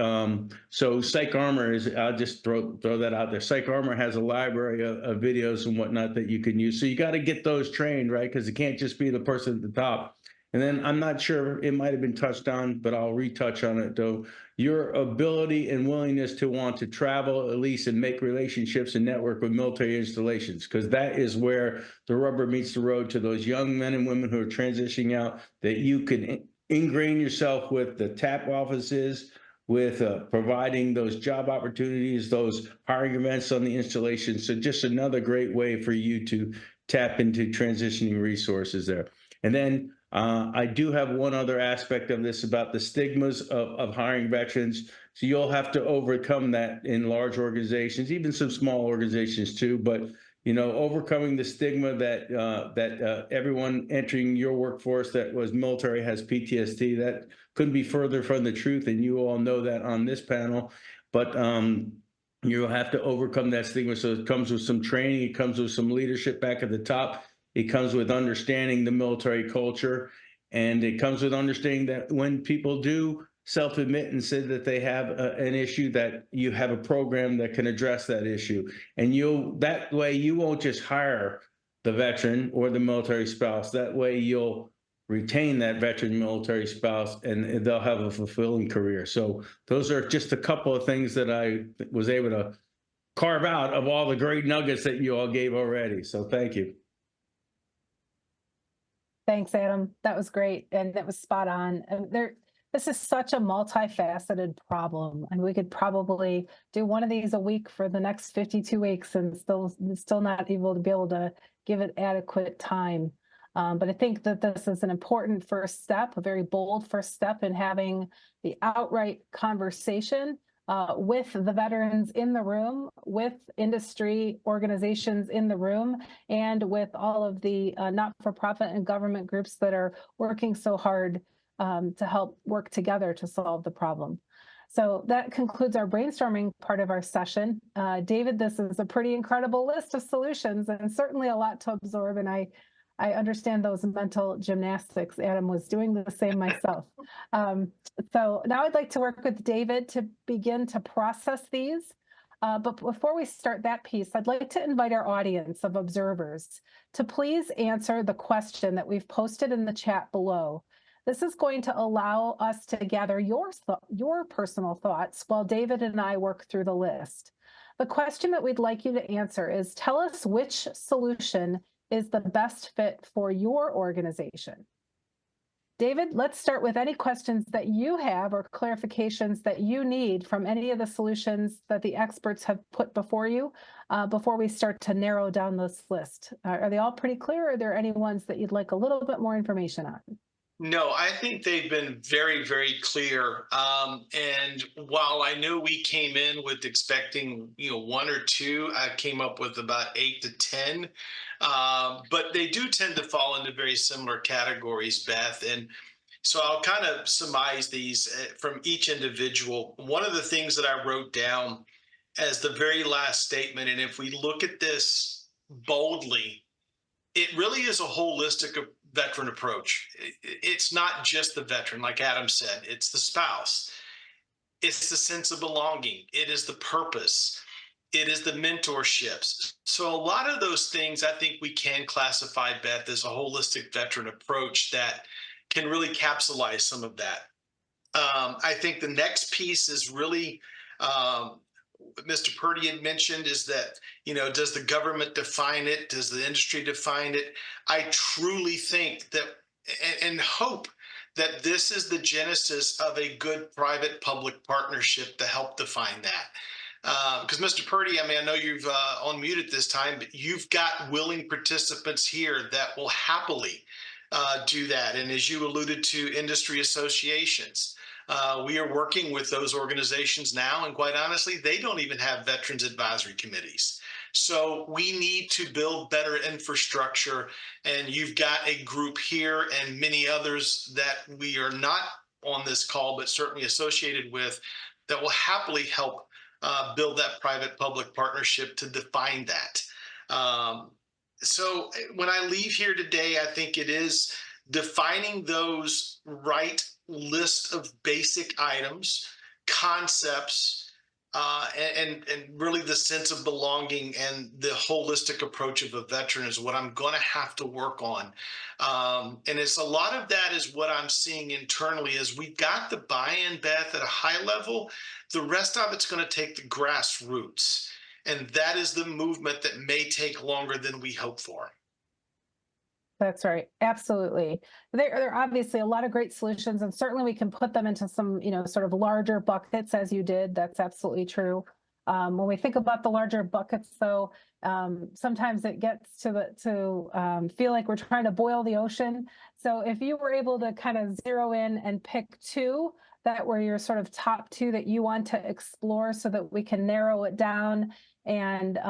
so Psych Armor is, I'll just throw that out there. Psych Armor has a library of videos and whatnot that you can use. So you got to get those trained, right? Because it can't just be the person at the top. And then I'm not sure, it might have been touched on, but I'll retouch on it though. Your ability and willingness to want to travel, at least, and make relationships and network with military installations, because that is where the rubber meets the road to those young men and women who are transitioning out, that you can ingrain yourself with the TAP offices, with providing those job opportunities, those hiring events on the installation. So just another great way for you to tap into transitioning resources there. And then I do have one other aspect of this about the stigmas of hiring veterans. So you'll have to overcome that in large organizations, even some small organizations too. But overcoming the stigma that everyone entering your workforce that was military has PTSD. couldn't be further from the truth, and you all know that on this panel. But you'll have to overcome that stigma. So it comes with some training. It comes with some leadership back at the top. It comes with understanding the military culture. And it comes with understanding that when people do self-admit and say that they have an issue, that you have a program that can address that issue. And that way you won't just hire the veteran or the military spouse. That way you'll retain that veteran military spouse and they'll have a fulfilling career. So those are just a couple of things that I was able to carve out of all the great nuggets that you all gave already. So thank you. Thanks, Adam. That was great. And that was spot on. This is such a multifaceted problem, and we could probably do one of these a week for the next 52 weeks and still not able to give it adequate time. But I think that this is an important first step, a very bold first step in having the outright conversation with the veterans in the room, with industry organizations in the room, and with all of the not-for-profit and government groups that are working so hard to help work together to solve the problem. So that concludes our brainstorming part of our session. David, this is a pretty incredible list of solutions and certainly a lot to absorb. And I understand those mental gymnastics. Adam was doing the same myself. So now I'd like to work with David to begin to process these. But before we start that piece, I'd like to invite our audience of observers to please answer the question that we've posted in the chat below. This is going to allow us to gather your personal thoughts while David and I work through the list. The question that we'd like you to answer is, tell us which solution is the best fit for your organization. David, let's start with any questions that you have or clarifications that you need from any of the solutions that the experts have put before you before we start to narrow down this list. Are they all pretty clear, or are there any ones that you'd like a little bit more information on? No, I think they've been very, very clear. And while I know we came in with expecting, one or two, I came up with about 8 to 10. But they do tend to fall into very similar categories, Beth. And so I'll kind of surmise these from each individual. One of the things that I wrote down as the very last statement, and if we look at this boldly, it really is a holistic veteran approach. It's not just the veteran, like Adam said, it's the spouse. It's the sense of belonging. It is the purpose. It is the mentorships. So a lot of those things I think we can classify, Beth, as a holistic veteran approach that can really capsulize some of that. I think the next piece is really Mr. Purdy had mentioned is that, does the government define it? Does the industry define it? I truly think that and hope that this is the genesis of a good private-public partnership to help define that. Because Mr. Purdy, I know you've unmuted this time, but you've got willing participants here that will happily do that. And as you alluded to, industry associations. We are working with those organizations now, and quite honestly, they don't even have veterans advisory committees. So we need to build better infrastructure, and you've got a group here and many others that we are not on this call, but certainly associated with, that will happily help build that private-public partnership to define that. So when I leave here today, I think it is defining those right list of basic items, concepts, and really the sense of belonging and the holistic approach of a veteran is what I'm going to have to work on. And it's a lot of that is what I'm seeing internally is we've got the buy-in, Beth, at a high level. The rest of it's going to take the grassroots. And that is the movement that may take longer than we hope for. That's right. Absolutely. There are obviously a lot of great solutions, and certainly we can put them into some, sort of larger buckets as you did. That's absolutely true. When we think about the larger buckets, though, sometimes it gets to feel like we're trying to boil the ocean. So if you were able to kind of zero in and pick two that were your sort of top two that you want to explore so that we can narrow it down and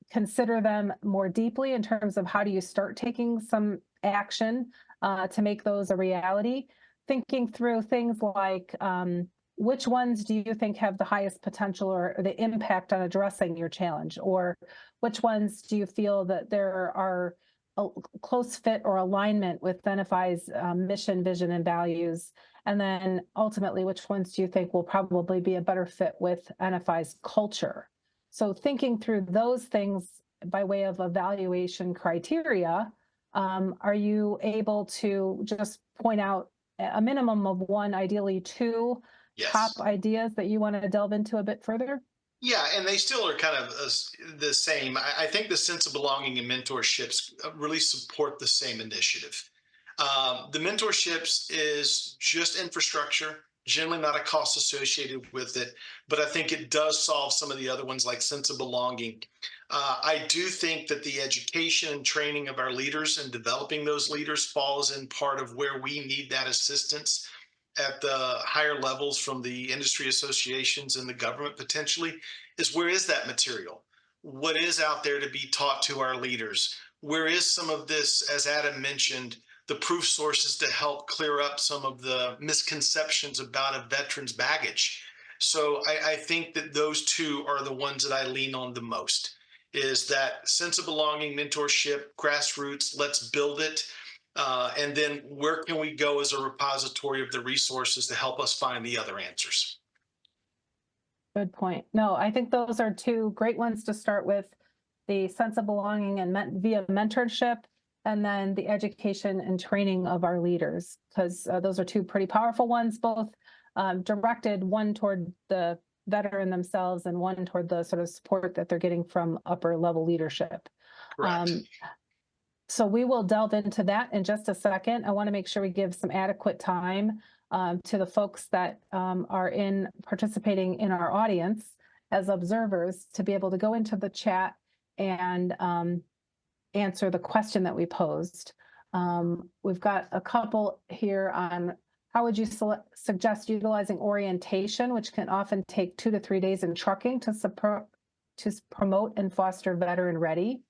consider them more deeply in terms of how do you start taking some action to make those a reality. thinking through things like which ones do you think have the highest potential or the impact on addressing your challenge? Or which ones do you feel that there are a close fit or alignment with NFI's mission, vision, and values? And then ultimately, which ones do you think will probably be a better fit with NFI's culture? So thinking through those things by way of evaluation criteria, are you able to just point out a minimum of one, ideally two top ideas that you want to delve into a bit further? Yeah, and they still are kind of the same. I think the sense of belonging and mentorships really support the same initiative. The mentorships is just infrastructure, generally not a cost associated with it, but I think it does solve some of the other ones like sense of belonging. I do think that the education and training of our leaders and developing those leaders falls in part of where we need that assistance at the higher levels from the industry associations and the government potentially is where is that material? What is out there to be taught to our leaders? Where is some of this, as Adam mentioned, the proof sources to help clear up some of the misconceptions about a veteran's baggage? So I think that those two are the ones that I lean on the most, is that sense of belonging, mentorship, grassroots, let's build it. And then where can we go as a repository of the resources to help us find the other answers? Good point. No, I think those are two great ones to start with, the sense of belonging and via mentorship, and then the education and training of our leaders, because those are two pretty powerful ones, both directed, one toward the veteran themselves and one toward the sort of support that they're getting from upper level leadership. Correct. So we will delve into that in just a second. I want to make sure we give some adequate time to the folks that are participating in our audience as observers to be able to go into the chat and answer the question that we posed. We've got a couple here on how would you suggest utilizing orientation, which can often take 2 to 3 days in trucking to promote and foster veteran ready.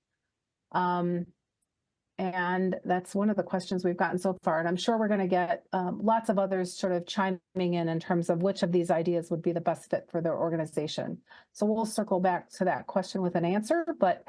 And that's one of the questions we've gotten so far. And I'm sure we're going to get lots of others sort of chiming in terms of which of these ideas would be the best fit for their organization. So we'll circle back to that question with an answer. But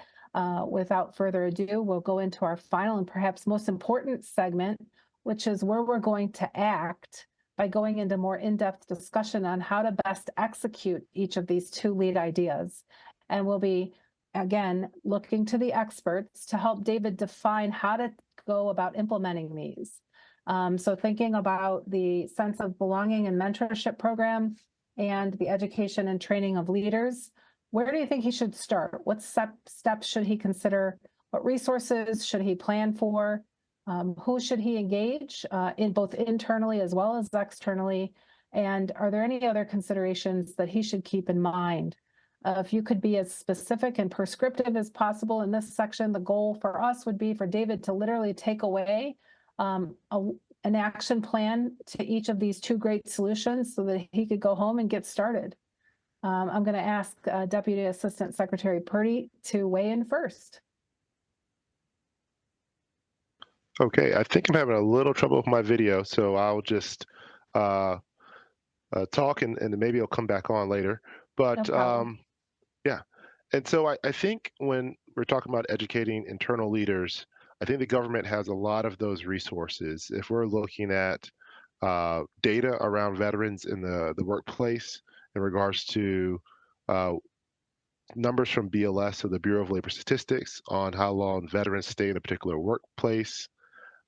without further ado, we'll go into our final and perhaps most important segment, which is where we're going to act by going into more in-depth discussion on how to best execute each of these two lead ideas. And we'll be again, looking to the experts to help David define how to go about implementing these. So thinking about the sense of belonging and mentorship program and the education and training of leaders, where do you think he should start? What steps should he consider? What resources should he plan for? Who should he engage in both internally as well as externally? And are there any other considerations that he should keep in mind? If you could be as specific and prescriptive as possible in this section, the goal for us would be for David to literally take away an action plan to each of these two great solutions so that he could go home and get started. I'm going to ask Deputy Assistant Secretary Purdy to weigh in first. Okay, I think I'm having a little trouble with my video, so I'll just talk and maybe it'll come back on later. But yeah, and so I think when we're talking about educating internal leaders, I think the government has a lot of those resources. If we're looking at data around veterans in the workplace in regards to numbers from BLS, so the Bureau of Labor Statistics, on how long veterans stay in a particular workplace,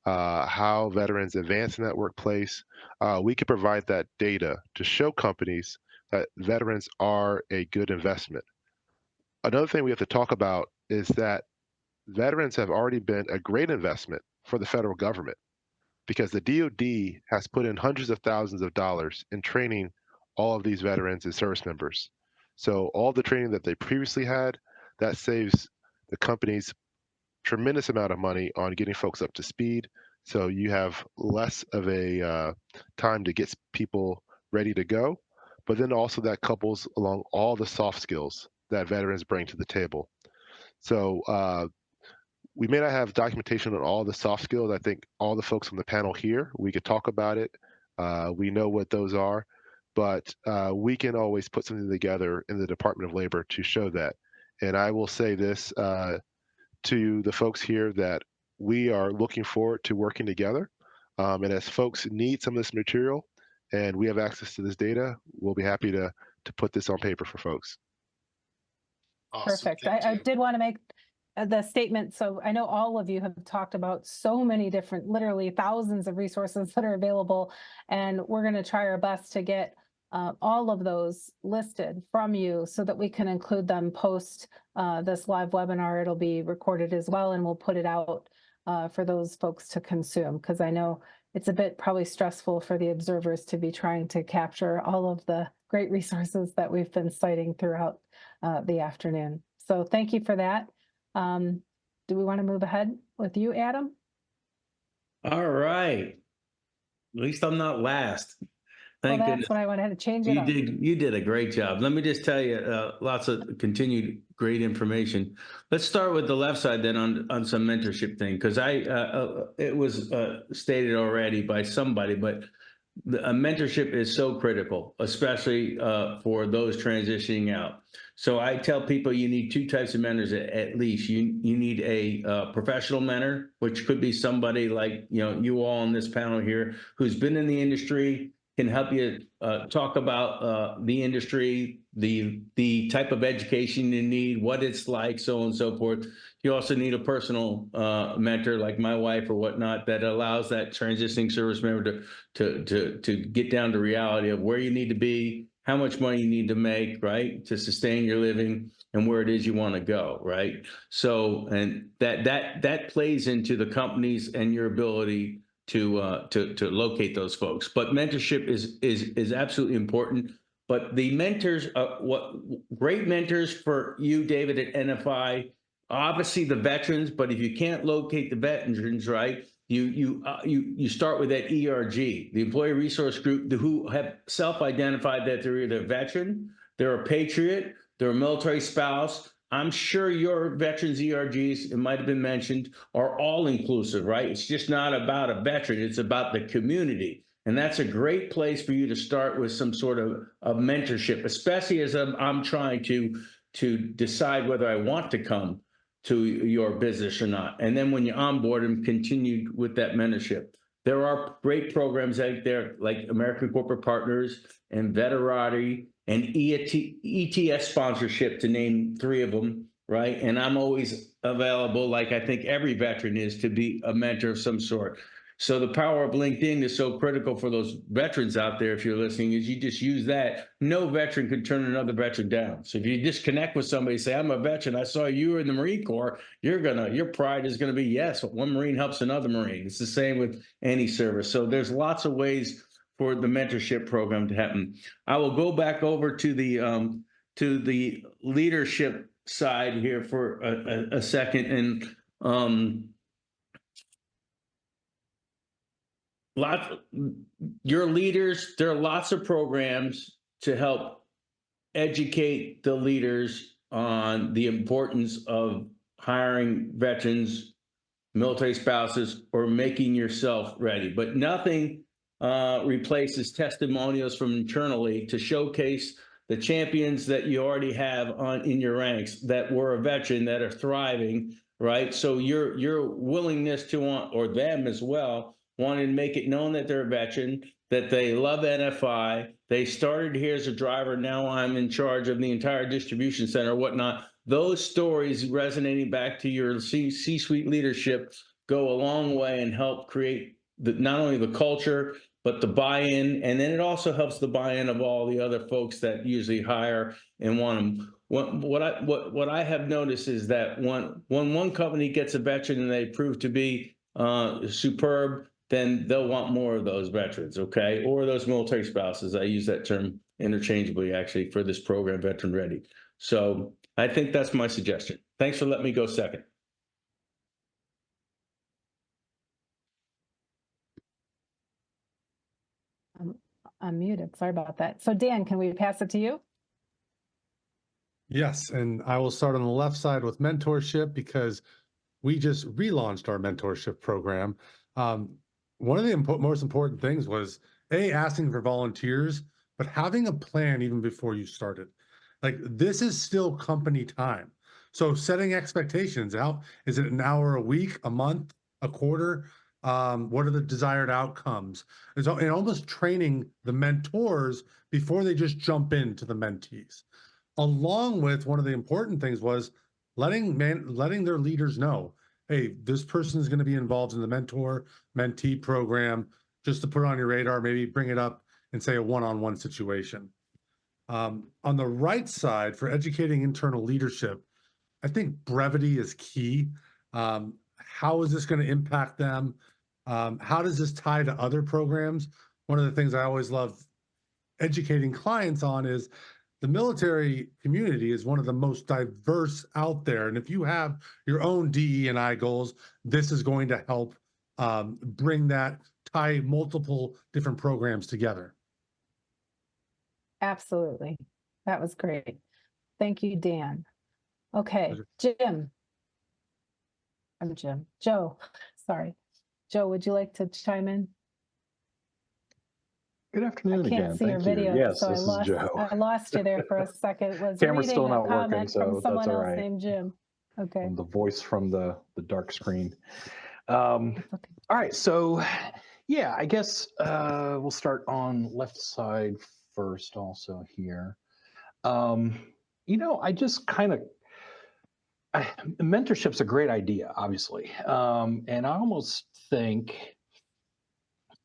how veterans advance in that workplace, we could provide that data to show companies that veterans are a good investment. Another thing we have to talk about is that veterans have already been a great investment for the federal government because the DoD has put in hundreds of thousands of dollars in training all of these veterans and service members. So all the training that they previously had, that saves the companies tremendous amount of money on getting folks up to speed. So you have less of a time to get people ready to go. But then also that couples along all the soft skills that veterans bring to the table. So we may not have documentation on all the soft skills. I think all the folks on the panel here, we could talk about it We know what those are, but we can always put something together in the Department of Labor to show that. And I will say this to the folks here that we are looking forward to working together. And as folks need some of this material and we have access to this data, we'll be happy to put this on paper for folks. Awesome. Perfect. Thank I you. did want to make the statement. So I know all of you have talked about so many different, literally thousands of resources that are available. And we're going to try our best to get all of those listed from you so that we can include them post this live webinar. It'll be recorded as well, and we'll put it out for those folks to consume, because I know it's a bit probably stressful for the observers to be trying to capture all of the great resources that we've been citing throughout the afternoon. So thank you for that. Do we want to move ahead with you, Adam? All right. At least I'm not last. Well, Thank that's goodness. what I wanted to change it up. You did a great job. Let me just tell you, lots of continued great information. Let's start with the left side then on some mentorship thing, because it was stated already by somebody, but a mentorship is so critical, especially for those transitioning out. So I tell people you need two types of mentors at least. You need a professional mentor, which could be somebody like you all on this panel here who's been in the industry, can help you talk about the industry, the type of education you need, what it's like, so on and so forth. You also need a personal mentor like my wife or whatnot that allows that transitioning service member to get down to reality of where you need to be, how much money you need to make, right, to sustain your living, and where it is you want to go, right? So, and that plays into the companies and your ability to locate those folks. But mentorship is absolutely important. But the mentors, what great mentors for you, David, at NFI, obviously the veterans. But if you can't locate the veterans, right, you start with that ERG, the Employee Resource Group, who have self-identified that they're either a veteran, they're a patriot, they're a military spouse. I'm sure your veterans ERGs, it might have been mentioned, are all inclusive, right? It's just not about a veteran, it's about the community. And that's a great place for you to start with some sort of mentorship, especially as I'm trying to decide whether I want to come to your business or not. And then when you onboard them, continue with that mentorship. There are great programs out there like American Corporate Partners and Veterati and ETS sponsorship, to name three of them, right? And I'm always available, like I think every veteran is, to be a mentor of some sort. So the power of LinkedIn is so critical for those veterans out there. If you're listening, is you just use that. No veteran can turn another veteran down. So if you just connect with somebody, say, I'm a veteran, I saw you were in the Marine Corps, your pride is going to be, yes, one Marine helps another Marine. It's the same with any service. So there's lots of ways for the mentorship program to happen. I will go back over to the leadership side here for a second, and your leaders, there are lots of programs to help educate the leaders on the importance of hiring veterans, military spouses, or making yourself ready. But nothing replaces testimonials from internally to showcase the champions that you already have in your ranks that were a veteran, that are thriving, right? So your willingness to want, or them as well, wanting to make it known that they're a veteran, that they love NFI, they started here as a driver, now I'm in charge of the entire distribution center, whatnot. Those stories resonating back to your C-suite leadership go a long way and help create not only the culture, but the buy-in. And then it also helps the buy-in of all the other folks that usually hire and want them. What I have noticed is that when one company gets a veteran and they prove to be superb, then they'll want more of those veterans, okay? Or those military spouses. I use that term interchangeably, actually, for this program, Veteran Ready. So I think that's my suggestion. Thanks for letting me go second. I'm muted. Sorry about that. So Dan, can we pass it to you? Yes, and I will start on the left side with mentorship, because we just relaunched our mentorship program. One of the most important things was asking for volunteers, but having a plan even before you started. Like, this is still company time. So setting expectations out, is it an hour a week, a month, a quarter? What are the desired outcomes? And almost training the mentors before they just jump into the mentees. Along with, one of the important things was letting their leaders know, hey, this person is going to be involved in the mentee program, just to put it on your radar, maybe bring it up and say a one-on-one situation. On the right side, for educating internal leadership, I think brevity is key. How is this going to impact them? How does this tie to other programs? One of the things I always love educating clients on is the military community is one of the most diverse out there. And if you have your own DE&I goals, this is going to help tie multiple different programs together. Absolutely. That was great. Thank you, Dan. Okay, Jim. I'm Jim. Joe, sorry. Joe, would you like to chime in? Good afternoon I can't again. see your Thank you. video, Yes, so this is Joe. I lost you there for a second. Was Camera's reading still a not working, comment so from that's someone all else right. named Jim. Okay. I'm the voice from the dark screen. Okay. All right, so yeah, I guess we'll start on left side first also here. I just kind of, mentorship's a great idea, obviously. And I almost think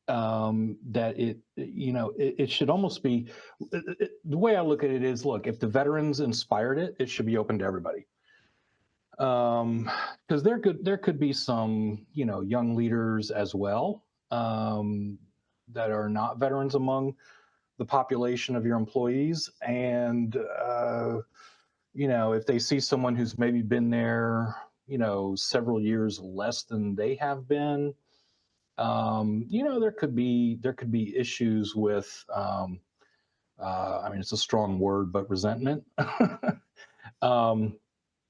that it should almost be, the way I look at it is, look, if the veterans inspired it, it should be open to everybody. Because there could be some, young leaders as well that are not veterans among the population of your employees. And, if they see someone who's maybe been there, several years less than they have been, there could be issues with, it's a strong word, but resentment.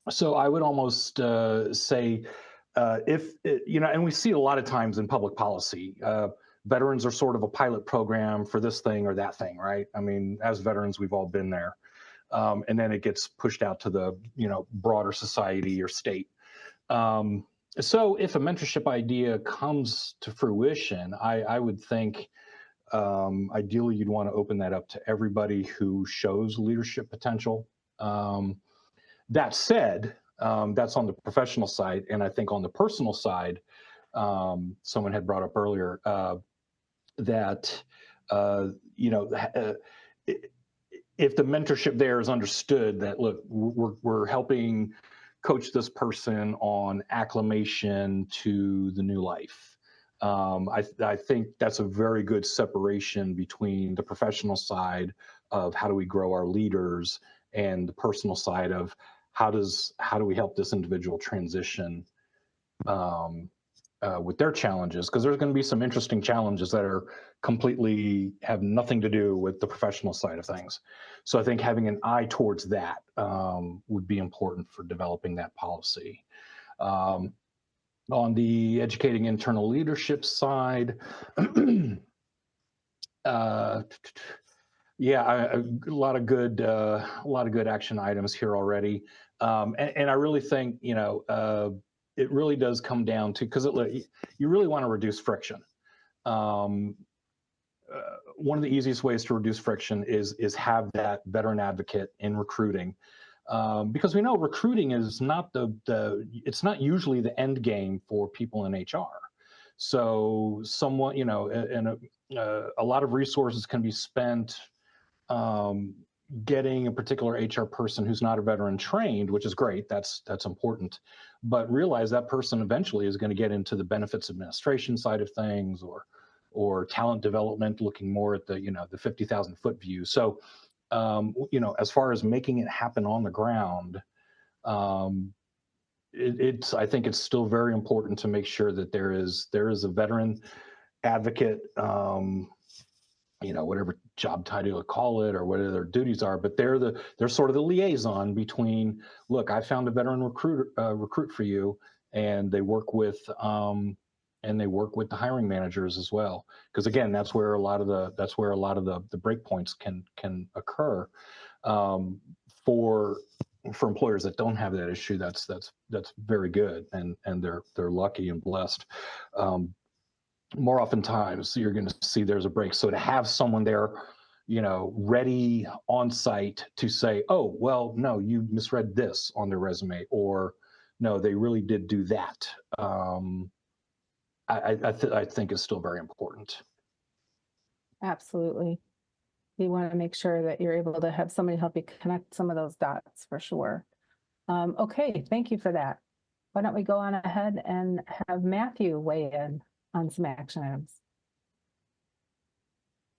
So I would almost say, and we see it a lot of times in public policy, veterans are sort of a pilot program for this thing or that thing, right? I mean, as veterans, we've all been there. And then it gets pushed out to the, broader society or state. So if a mentorship idea comes to fruition, I would think ideally you'd want to open that up to everybody who shows leadership potential. That said, that's on the professional side. And I think on the personal side, someone had brought up earlier that, if the mentorship there is understood that, look, we're helping coach this person on acclimation to the new life. I think that's a very good separation between the professional side of how do we grow our leaders and the personal side of how do we help this individual transition with their challenges, because there's going to be some interesting challenges that are completely have nothing to do with the professional side of things. So I think having an eye towards that would be important for developing that policy. On the educating internal leadership side, yeah, a lot of good action items here already, and I really think it really does come down to, because you really want to reduce friction. One of the easiest ways to reduce friction is have that veteran advocate in recruiting, because we know recruiting is not it's not usually the end game for people in HR. So someone, and a lot of resources can be spent getting a particular HR person who's not a veteran trained, which is great. That's important. But realize that person eventually is going to get into the benefits administration side of things, or talent development, looking more at the 50,000 foot view. So, as far as making it happen on the ground, I think it's still very important to make sure that there is a veteran advocate, whatever job title you call it or whatever their duties are, but they're sort of the liaison between, look, I found a veteran recruit for you, and they work with and they work with the hiring managers as well. Because again, that's where a lot of the breakpoints can occur. For employers that don't have that issue, that's very good, and they're lucky and blessed. More oftentimes, you're going to see there's a break. So to have someone there, ready on site to say, "Oh, well, no, you misread this on their resume," or "No, they really did do that." I think is still very important. Absolutely. You want to make sure that you're able to have somebody help you connect some of those dots for sure. Okay, thank you for that. Why don't we go on ahead and have Matthew weigh in on some action items?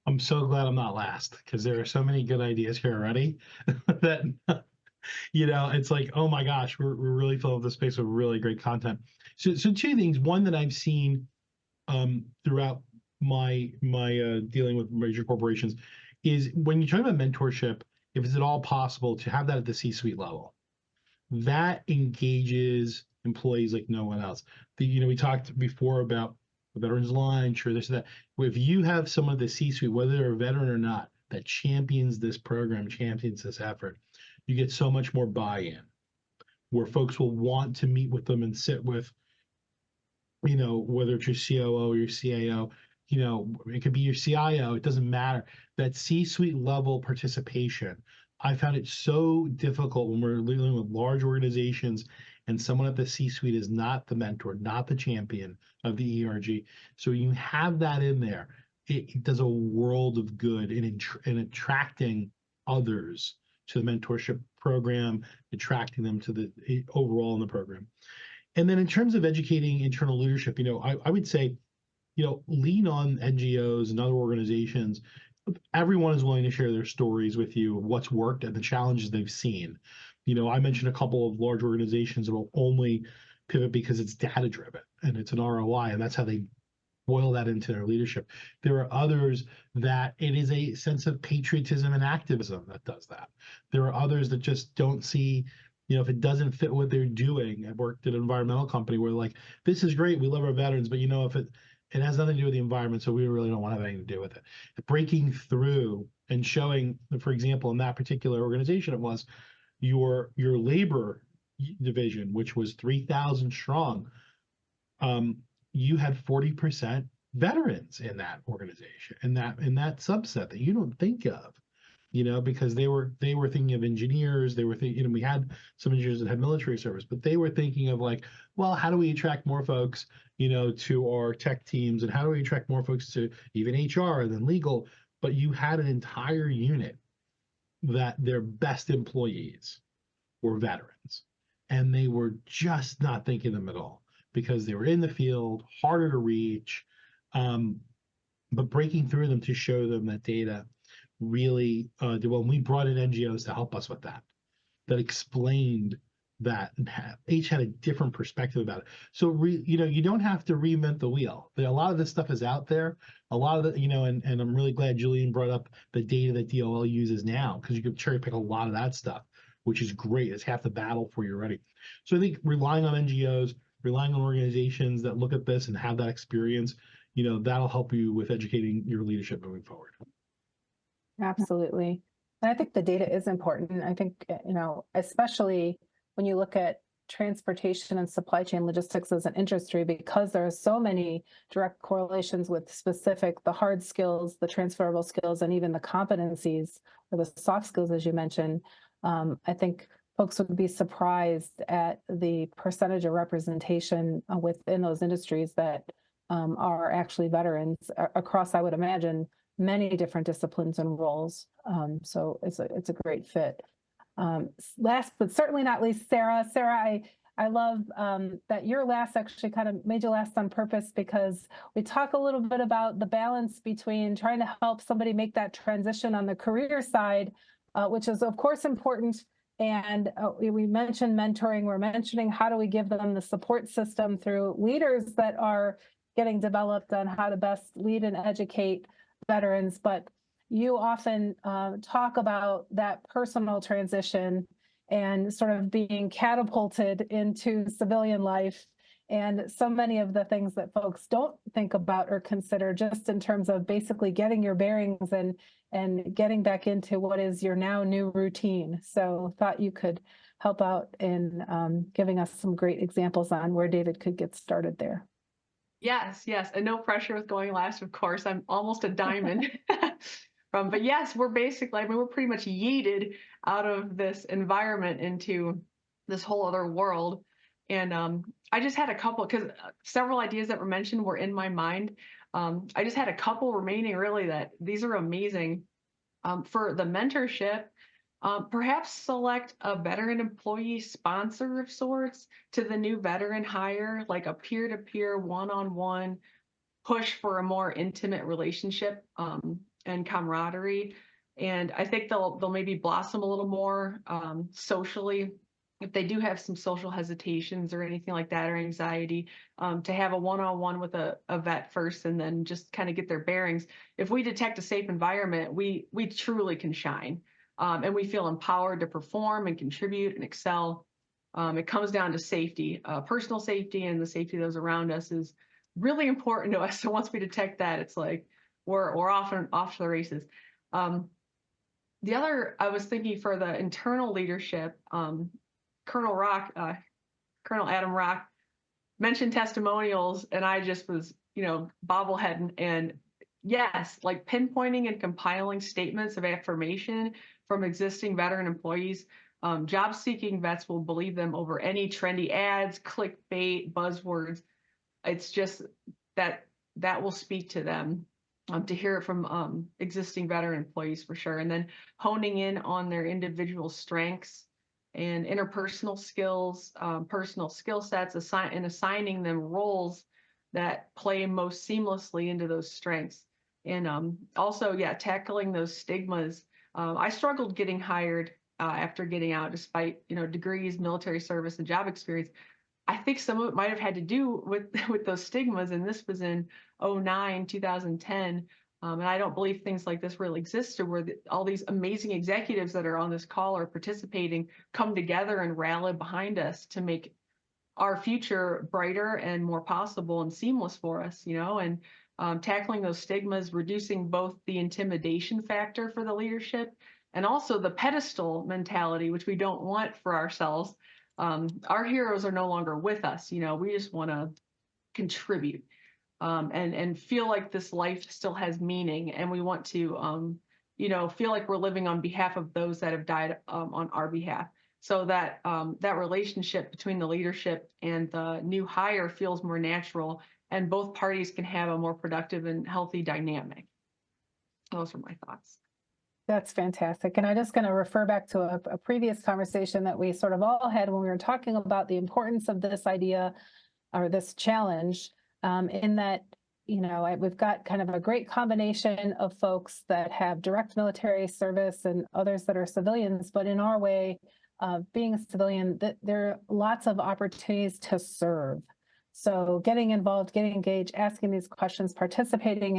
I'm so glad I'm not last, because there are so many good ideas here already that, it's like, oh my gosh, we're really filling the space with really great content. So two things. One that I've seen throughout my dealing with major corporations is when you talk about mentorship, if it's at all possible to have that at the C-suite level, that engages employees like no one else. We talked before about the veterans lunch or this or that. If you have someone at the C-suite, whether they're a veteran or not, that champions this program, champions this effort, you get so much more buy-in, where folks will want to meet with them and sit with, whether it's your COO or your CAO, it could be your CIO, it doesn't matter. That C-suite level participation, I found it so difficult when we're dealing with large organizations and someone at the C-suite is not the mentor, not the champion of the ERG. So you have that in there. It does a world of good in attracting others to the mentorship program, attracting them to the overall in the program. And then in terms of educating internal leadership, I would say, lean on NGOs and other organizations. Everyone is willing to share their stories with you, what's worked and the challenges they've seen. I mentioned a couple of large organizations that will only pivot because it's data driven and it's an ROI, and that's how they boil that into their leadership. There are others that it is a sense of patriotism and activism that does that. There are others that just don't see, if it doesn't fit what they're doing. I worked at an environmental company where like, this is great, we love our veterans, but if it has nothing to do with the environment, so we really don't want to have anything to do with it. Breaking through and showing, for example, in that particular organization, it was your labor division, which was 3,000 strong. You had 40% veterans in that organization, in that subset that you don't think of, because they were thinking of engineers. They were thinking, we had some engineers that had military service, but they were thinking of like, well, how do we attract more folks, to our tech teams, and how do we attract more folks to even HR and then legal? But you had an entire unit that their best employees were veterans, and they were just not thinking them at all because they were in the field, harder to reach, but breaking through them to show them that data really did well. And we brought in NGOs to help us with that explained that each had a different perspective about it. So, you don't have to reinvent the wheel. A lot of this stuff is out there. A lot of the, and I'm really glad Julian brought up the data that DOL uses now, because you can cherry pick a lot of that stuff, which is great. It's half the battle for you already. So I think relying on NGOs, relying on organizations that look at this and have that experience, that'll help you with educating your leadership moving forward. Absolutely. And I think the data is important. I think, especially when you look at transportation and supply chain logistics as an industry, because there are so many direct correlations with the hard skills, the transferable skills, and even the competencies or the soft skills, as you mentioned. I think folks would be surprised at the percentage of representation within those industries that are actually veterans across, I would imagine, many different disciplines and roles. So it's a great fit. Last but certainly not least, Sarah. Sarah, I love that your last actually kind of made you last on purpose, because we talk a little bit about the balance between trying to help somebody make that transition on the career side, which is of course important. And we mentioned mentoring. We're mentioning how do we give them the support system through leaders that are getting developed on how to best lead and educate veterans. But you often talk about that personal transition and sort of being catapulted into civilian life and so many of the things that folks don't think about or consider, just in terms of basically getting your bearings and getting back into what is your now new routine. So thought you could help out in giving us some great examples on where David could get started there. Yes, and no pressure with going last, of course. I'm almost a diamond. But yes, we're basically, I mean, we're pretty much yeeted out of this environment into this whole other world. And I just had a couple, because several ideas that were mentioned were in my mind. I just had a couple remaining, really, that these are amazing. For the mentorship, perhaps select a veteran employee sponsor of sorts to the new veteran hire, like a peer-to-peer, one-on-one push for a more intimate relationship and camaraderie. And I think they'll maybe blossom a little more socially if they do have some social hesitations or anything like that, or anxiety, to have a one-on-one with a vet first, and then just kind of get their bearings. If we detect a safe environment, we truly can shine, and we feel empowered to perform and contribute and excel. It comes down to safety, personal safety, and the safety of those around us is really important to us. So once we detect that, it's like we're off to the races. The other, I was thinking for the internal leadership, Colonel Adam Rocke mentioned testimonials, and I just was, bobbleheading. And yes, like pinpointing and compiling statements of affirmation from existing veteran employees. Job-seeking vets will believe them over any trendy ads, clickbait, buzzwords. It's just that will speak to them, to hear it from existing veteran employees for sure. And then honing in on their individual strengths and interpersonal skills, personal skill sets, assigning them roles that play most seamlessly into those strengths. And also, tackling those stigmas. I struggled getting hired after getting out, despite degrees, military service, and job experience. I think some of it might have had to do with those stigmas, and this was in 2009, 2010. And I don't believe things like this really existed, where all these amazing executives that are on this call or participating come together and rally behind us to make our future brighter and more possible and seamless for us, and tackling those stigmas, reducing both the intimidation factor for the leadership and also the pedestal mentality, which we don't want for ourselves. Our heroes are no longer with us. We just want to contribute. And feel like this life still has meaning, and we want to, feel like we're living on behalf of those that have died on our behalf. So that that relationship between the leadership and the new hire feels more natural, and both parties can have a more productive and healthy dynamic. Those are my thoughts. That's fantastic. And I'm just going to refer back to a previous conversation that we sort of all had when we were talking about the importance of this idea or this challenge. In that, we've got kind of a great combination of folks that have direct military service and others that are civilians, but in our way of being a civilian, there are lots of opportunities to serve. So getting involved, getting engaged, asking these questions, participating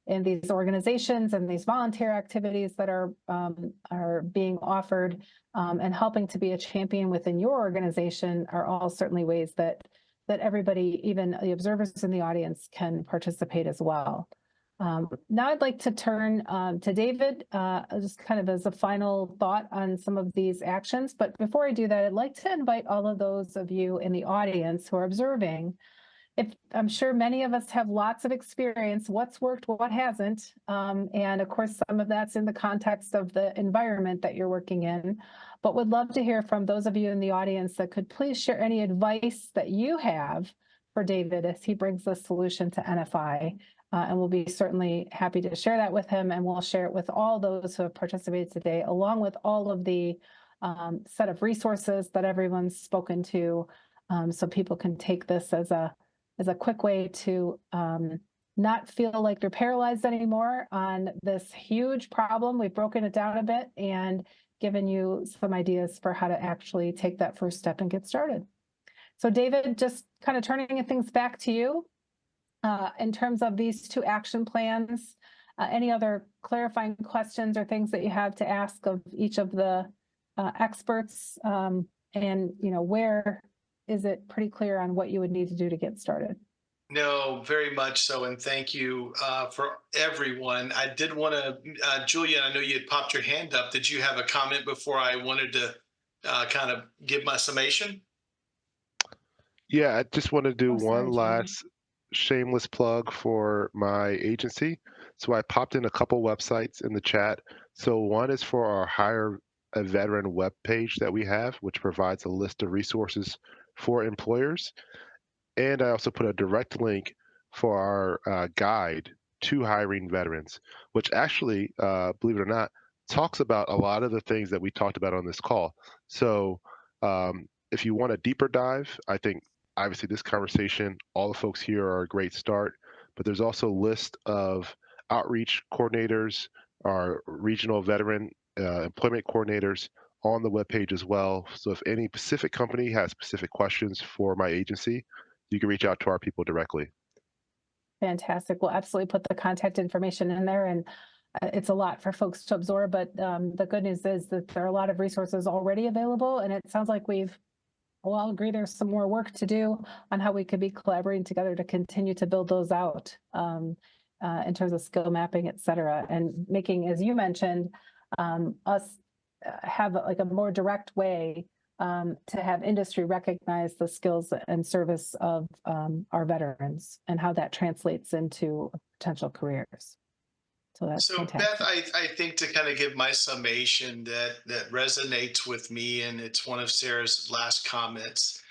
in these organizations and these volunteer activities that are being offered, and helping to be a champion within your organization are all certainly ways that everybody, even the observers in the audience, can participate as well. Now I'd like to turn to David, just kind of as a final thought on some of these actions. But before I do that, I'd like to invite all of those of you in the audience who are observing. I'm sure many of us have lots of experience, what's worked, what hasn't. And of course, some of that's in the context of the environment that you're working in. But would love to hear from those of you in the audience that could please share any advice that you have for David as he brings the solution to NFI. And we'll be certainly happy to share that with him, and we'll share it with all those who have participated today, along with all of the set of resources that everyone's spoken to, so people can take this as a quick way to not feel like they're paralyzed anymore on this huge problem. We've broken it down a bit and given you some ideas for how to actually take that first step and get started. So David, just kind of turning things back to you in terms of these two action plans, any other clarifying questions or things that you have to ask of each of the experts, and where is it pretty clear on what you would need to do to get started? No, very much so. And thank you for everyone. I did want to, Julian, I know you had popped your hand up. Did you have a comment before I wanted to kind of give my summation? Yeah, I just want to do Oh, sorry, one Julian. last shameless plug for my agency. So I popped in a couple websites in the chat. So one is for our Hire a Veteran web page that we have, which provides a list of resources for employers. And I also put a direct link for our guide to hiring veterans, which actually, believe it or not, talks about a lot of the things that we talked about on this call. So if you want a deeper dive, I think obviously this conversation, all the folks here are a great start, but there's also a list of outreach coordinators, our regional veteran employment coordinators on the webpage as well. So if any specific company has specific questions for my agency, you can reach out to our people directly. Fantastic. We'll absolutely put the contact information in there, and it's a lot for folks to absorb, but the good news is that there are a lot of resources already available, and it sounds like we'll all agree there's some more work to do on how we could be collaborating together to continue to build those out in terms of skill mapping, et cetera, and making, as you mentioned, us have like a more direct way to have industry recognize the skills and service of our veterans and how that translates into potential careers. So that's fantastic. Beth, I think to kind of give my summation that resonates with me, and it's one of Sarah's last comments.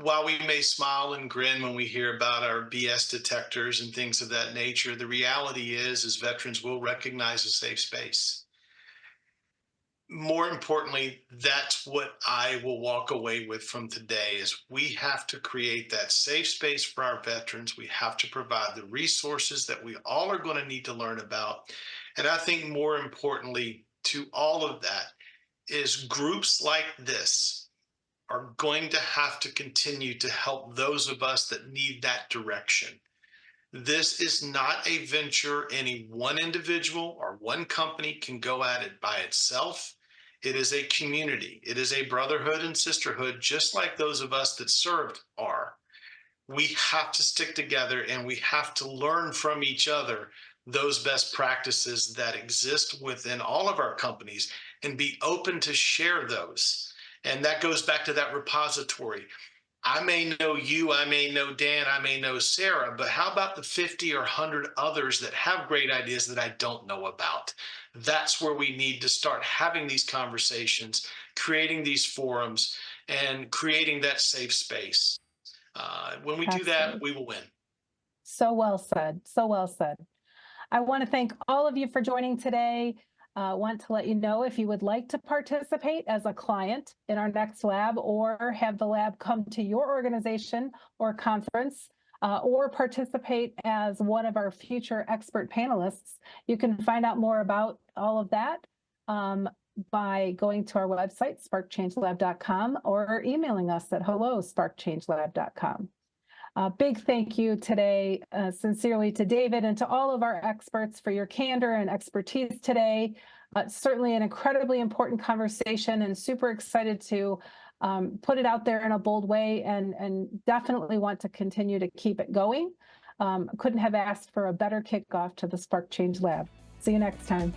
While we may smile and grin when we hear about our BS detectors and things of that nature, the reality is veterans will recognize a safe space. More importantly, that's what I will walk away with from today is we have to create that safe space for our veterans. We have to provide the resources that we all are going to need to learn about. And I think more importantly to all of that is groups like this are going to have to continue to help those of us that need that direction. This is not a venture any one individual or one company can go at it by itself. It is a community. It is a brotherhood and sisterhood, just like those of us that served are. We have to stick together and we have to learn from each other those best practices that exist within all of our companies and be open to share those. And that goes back to that repository. I may know you, I may know Dan, I may know Sarah, but how about the 50 or 100 others that have great ideas that I don't know about? That's where we need to start having these conversations, creating these forums, and creating that safe space. When we do that, we will win. So well said. So well said. I want to thank all of you for joining today. Want to let you know if you would like to participate as a client in our next lab or have the lab come to your organization or conference or participate as one of our future expert panelists. You can find out more about all of that by going to our website, sparkchangelab.com, or emailing us at hello@sparkchangelab.com. Big thank you today, sincerely to David and to all of our experts for your candor and expertise today. Certainly an incredibly important conversation and super excited to put it out there in a bold way and definitely want to continue to keep it going. Couldn't have asked for a better kickoff to the Spark Change Lab. See you next time.